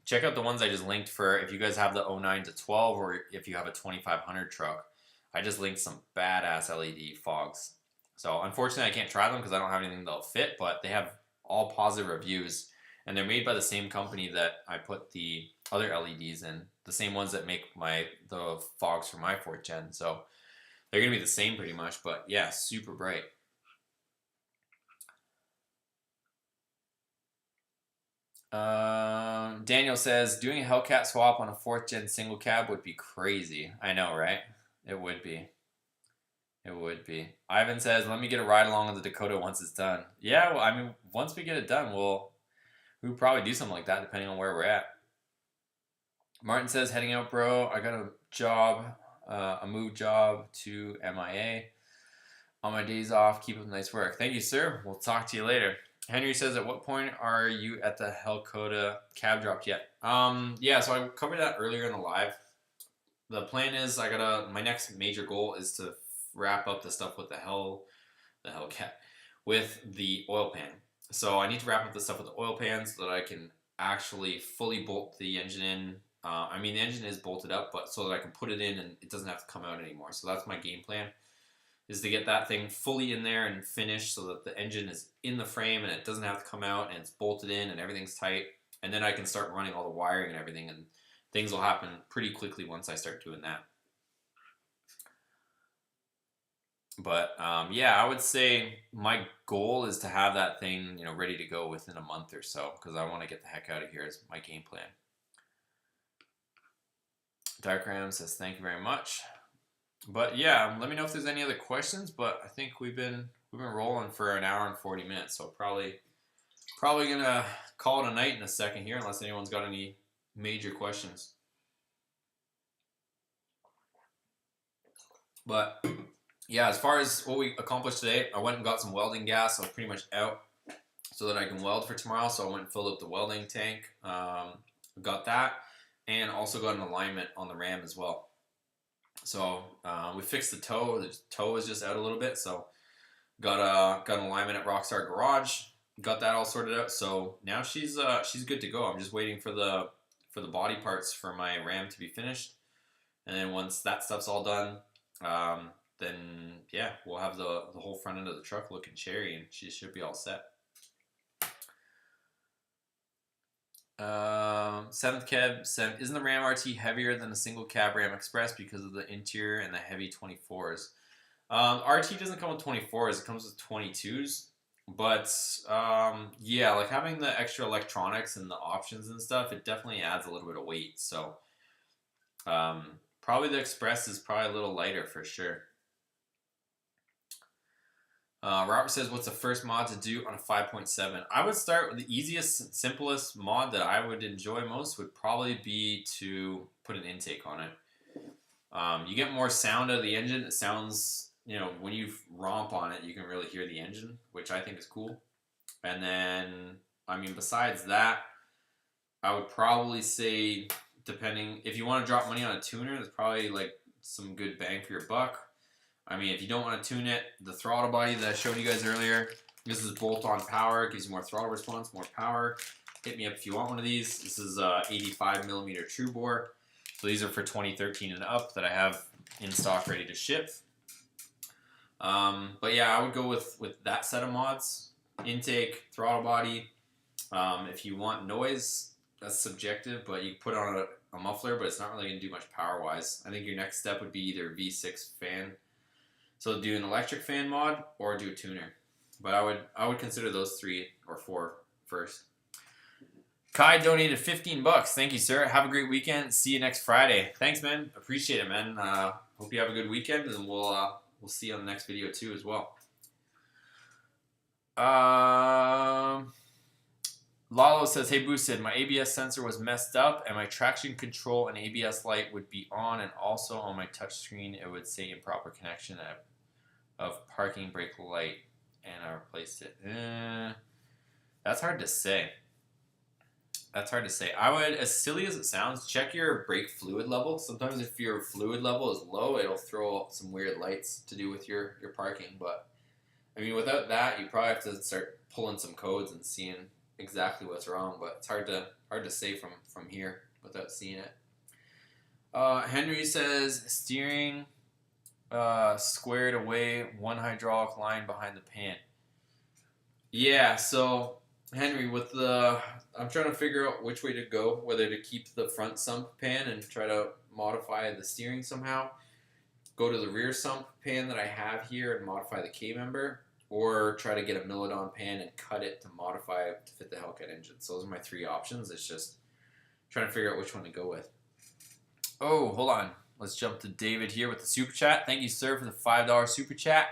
check out the ones I just linked for if you guys have the 09 to 12 or if you have a 2500 truck. I just linked some badass LED fogs. So unfortunately, I can't try them because I don't have anything that'll fit, but they have all positive reviews. And they're made by the same company that I put the other LEDs in. The same ones that make the fogs for my 4th gen. So they're going to be the same pretty much, but yeah, super bright. Daniel says, doing a Hellcat swap on a 4th gen single cab would be crazy. I know, right? It would be. It would be. Ivan says, let me get a ride along on the Dakota once it's done. Yeah, well, I mean, once we get it done, we'll probably do something like that depending on where we're at. Martin says, heading out, bro. I got a job, a move job to MIA. On my days off, keep up the nice work. Thank you, sir. We'll talk to you later. Henry says, at what point are you at the Hellcat cab drop yet? Yeah, so I covered that earlier in the live. The plan is my next major goal is to wrap up the stuff with the Hellcat with the oil pan. So I need to wrap up the stuff with the oil pan so that I can actually fully bolt the engine in. I mean, the engine is bolted up, but so that I can put it in and it doesn't have to come out anymore. So that's my game plan, is to get that thing fully in there and finished so that the engine is in the frame and it doesn't have to come out and it's bolted in and everything's tight. And then I can start running all the wiring and everything, and things will happen pretty quickly once I start doing that. But yeah, I would say my goal is to have that thing, you know, ready to go within a month or so, because I want to get the heck out of here is my game plan. Darkram says, thank you very much. But yeah, let me know if there's any other questions. But I think we've been rolling for an hour and 40 minutes, so probably gonna call it a night in a second here, unless anyone's got any major questions. But yeah, as far as what we accomplished today, I went and got some welding gas. I was pretty much out so that I can weld for tomorrow. So I went and filled up the welding tank. Got that, and also got an alignment on the Ram as well. So we fixed the toe. The toe is just out a little bit, so got an alignment at Rockstar Garage. Got that all sorted out. So now she's good to go. I'm just waiting for the body parts for my Ram to be finished, and then once that stuff's all done, then yeah, we'll have the whole front end of the truck looking cherry, and she should be all set. Seventh cab said, isn't the Ram RT heavier than a single cab Ram Express because of the interior and the heavy 24s? RT doesn't come with 24s, it comes with 22s. But yeah, like having the extra electronics and the options and stuff, it definitely adds a little bit of weight. So probably the Express is probably a little lighter for sure. Robert says, what's the first mod to do on a 5.7? I would start with the easiest, simplest mod that I would enjoy most would probably be to put an intake on it. You get more sound out of the engine. It sounds, you know, when you romp on it, you can really hear the engine, which I think is cool. And then, I mean, besides that, I would probably say, depending, if you want to drop money on a tuner, it's probably like some good bang for your buck. I mean, if you don't want to tune it, the throttle body that I showed you guys earlier, this is bolt-on power, gives you more throttle response, more power. Hit me up if you want one of these. This is 85mm true bore. So these are for 2013 and up that I have in stock ready to ship. But yeah, I would go with that set of mods. Intake, throttle body. If you want noise, that's subjective, but you put on a muffler, but it's not really going to do much power-wise. I think your next step would be either V6 fan. So do an electric fan mod or do a tuner. But I would consider those 3 or 4 first. Kai donated 15 bucks. Thank you, sir. Have a great weekend. See you next Friday. Thanks, man. Appreciate it, man. Hope you have a good weekend, and we'll see you on the next video too as well. Lalo says, hey Boosted, my ABS sensor was messed up and my traction control and ABS light would be on, and also on my touchscreen it would say improper connection of parking brake light, and I replaced it. That's hard to say. That's hard to say. I would, as silly as it sounds, check your brake fluid level. Sometimes if your fluid level is low, it'll throw some weird lights to do with your parking. But, I mean, without that, you probably have to start pulling some codes and seeing exactly what's wrong. But it's hard to say from here without seeing it. Henry says, steering squared away, one hydraulic line behind the pan. Yeah, so Henry, I'm trying to figure out which way to go, whether to keep the front sump pan and try to modify the steering somehow, go to the rear sump pan that I have here and modify the K-member, or try to get a Millodon pan and cut it to modify it to fit the Hellcat engine. So those are my 3 options. It's just trying to figure out which one to go with. Oh, hold on. Let's jump to David here with the super chat. Thank you, sir, for the $5 super chat.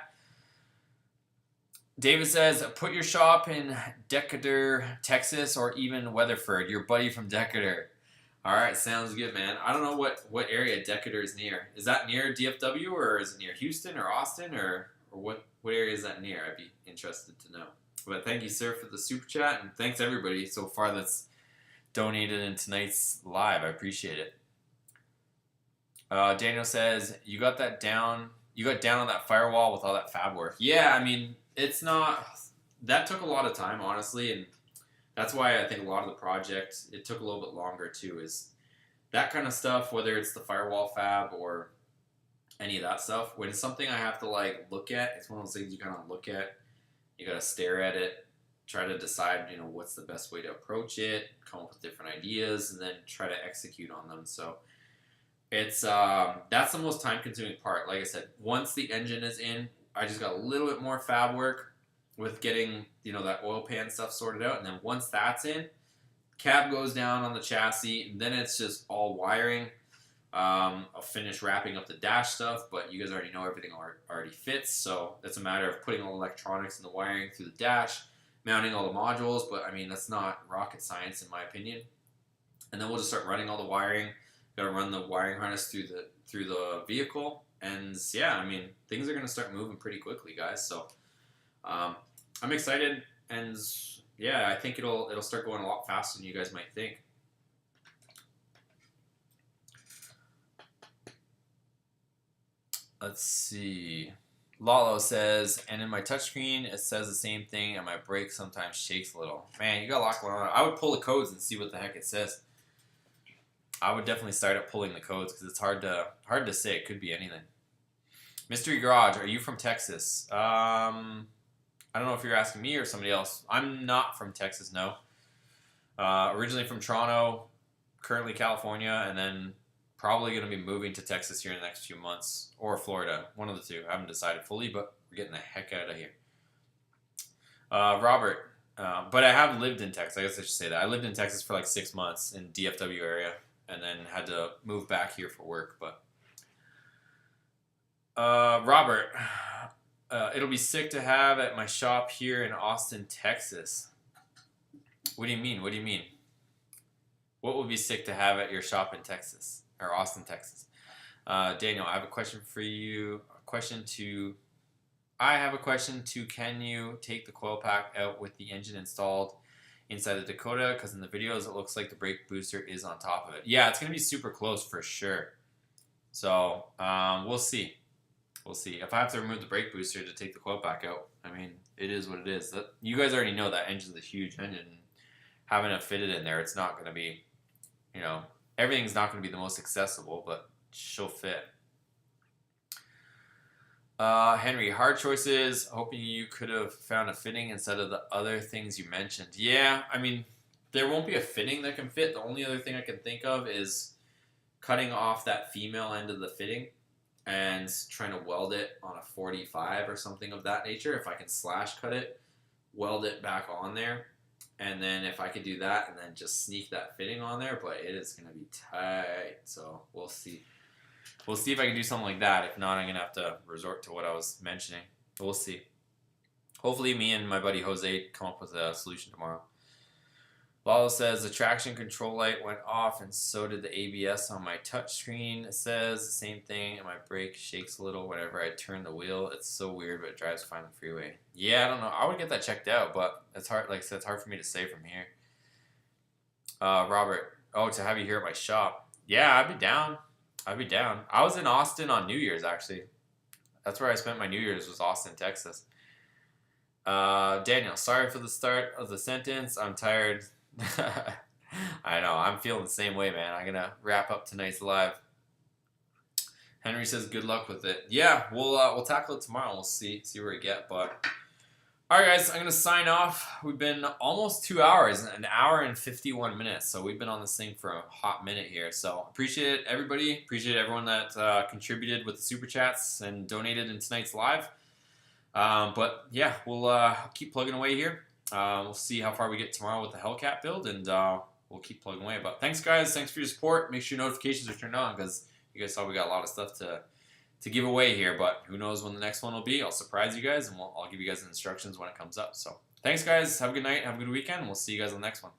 David says, put your shop in Decatur, Texas, or even Weatherford. Your buddy from Decatur. All right, sounds good, man. I don't know what area Decatur is near. Is that near DFW, or is it near Houston or Austin, or what area is that near? I'd be interested to know. But thank you, sir, for the super chat, and thanks everybody so far that's donated in tonight's live. I appreciate it. Daniel says, you got down on that firewall with all that fab work. Yeah, I mean, it's not, that took a lot of time, honestly, and that's why I think a lot of the project, it took a little bit longer too, is that kind of stuff, whether it's the firewall fab or any of that stuff, when it's something I have to like look at, it's one of those things you kind of look at, you got to stare at it, try to decide, what's the best way to approach it, come up with different ideas, and then try to execute on them. So it's that's the most time-consuming part. Like I said, once the engine is in, I just got a little bit more fab work with getting that oil pan stuff sorted out, and then once that's in, cab goes down on the chassis, and then it's just all wiring. I'll finish wrapping up the dash stuff, but you guys already know everything already fits, so it's a matter of putting all the electronics and the wiring through the dash, mounting all the modules, but I mean, that's not rocket science in my opinion. And then we'll just start running all the wiring. Got to run the wiring harness through the vehicle, and yeah, I mean, things are gonna start moving pretty quickly, guys. So I'm excited, and yeah, I think it'll start going a lot faster than you guys might think. Let's see. Lalo says, and in my touchscreen it says the same thing, and my brake sometimes shakes a little. Man, you got a lot going on. I would pull the codes and see what the heck it says. I would definitely start up pulling the codes because it's hard to say. It could be anything. Mystery Garage, are you from Texas? I don't know if you're asking me or somebody else. I'm not from Texas, no. Originally from Toronto, currently California, and then probably going to be moving to Texas here in the next few months, or Florida, one of the two. I haven't decided fully, but we're getting the heck out of here. Robert, but I have lived in Texas. I guess I should say that. I lived in Texas for like 6 months in DFW area, and then had to move back here for work. But Robert, it'll be sick to have at my shop here in Austin, Texas. What do you mean? What do you mean? What would be sick to have at your shop in Texas, or Austin, Texas? Daniel, I have a question for you. I have a question to, can you take the coil pack out with the engine installed inside the Dakota? Because in the videos it looks like the brake booster is on top of it. Yeah, it's going to be super close for sure. So we'll see. We'll see. If I have to remove the brake booster to take the coil pack out, I mean, it is what it is. You guys already know that engine's a huge engine. Having it fitted in there, it's not going to be, you know, everything's not going to be the most accessible, but she'll fit. Henry, hard choices. Hoping you could have found a fitting instead of the other things you mentioned. Yeah, I mean, there won't be a fitting that can fit. The only other thing I can think of is cutting off that female end of the fitting and trying to weld it on a 45 or something of that nature. If I can slash cut it, weld it back on there, and then if I could do that and then just sneak that fitting on there, but it is going to be tight. So we'll see. We'll see if I can do something like that. If not, I'm going to have to resort to what I was mentioning. But we'll see. Hopefully me and my buddy Jose come up with a solution tomorrow. Lalo says the traction control light went off and so did the ABS on my touchscreen. It says the same thing and my brake shakes a little whenever I turn the wheel. It's so weird, but it drives fine on the freeway. Yeah, I don't know. I would get that checked out, but it's hard. Like I said, it's hard for me to say from here. Robert, to have you here at my shop. Yeah, I'd be down. I'd be down. I was in Austin on New Year's, actually. That's where I spent my New Year's, was Austin, Texas. Daniel, sorry for the start of the sentence. I'm tired. I know. I'm feeling the same way, man. I'm going to wrap up tonight's live. Henry says good luck with it. Yeah, we'll tackle it tomorrow. We'll see where we get. But all right, guys, I'm going to sign off. We've been almost 2 hours, an hour and 51 minutes. So we've been on this thing for a hot minute here. So appreciate it, everybody. Appreciate everyone that contributed with the super chats and donated in tonight's live. But yeah, we'll keep plugging away here. We'll see how far we get tomorrow with the Hellcat build, and we'll keep plugging away. But thanks, guys. Thanks for your support. Make sure your notifications are turned on because you guys saw we got a lot of stuff to give away here, but who knows when the next one will be. I'll surprise you guys, and I'll give you guys the instructions when it comes up. So thanks, guys. Have a good night. Have a good weekend. We'll see you guys on the next one.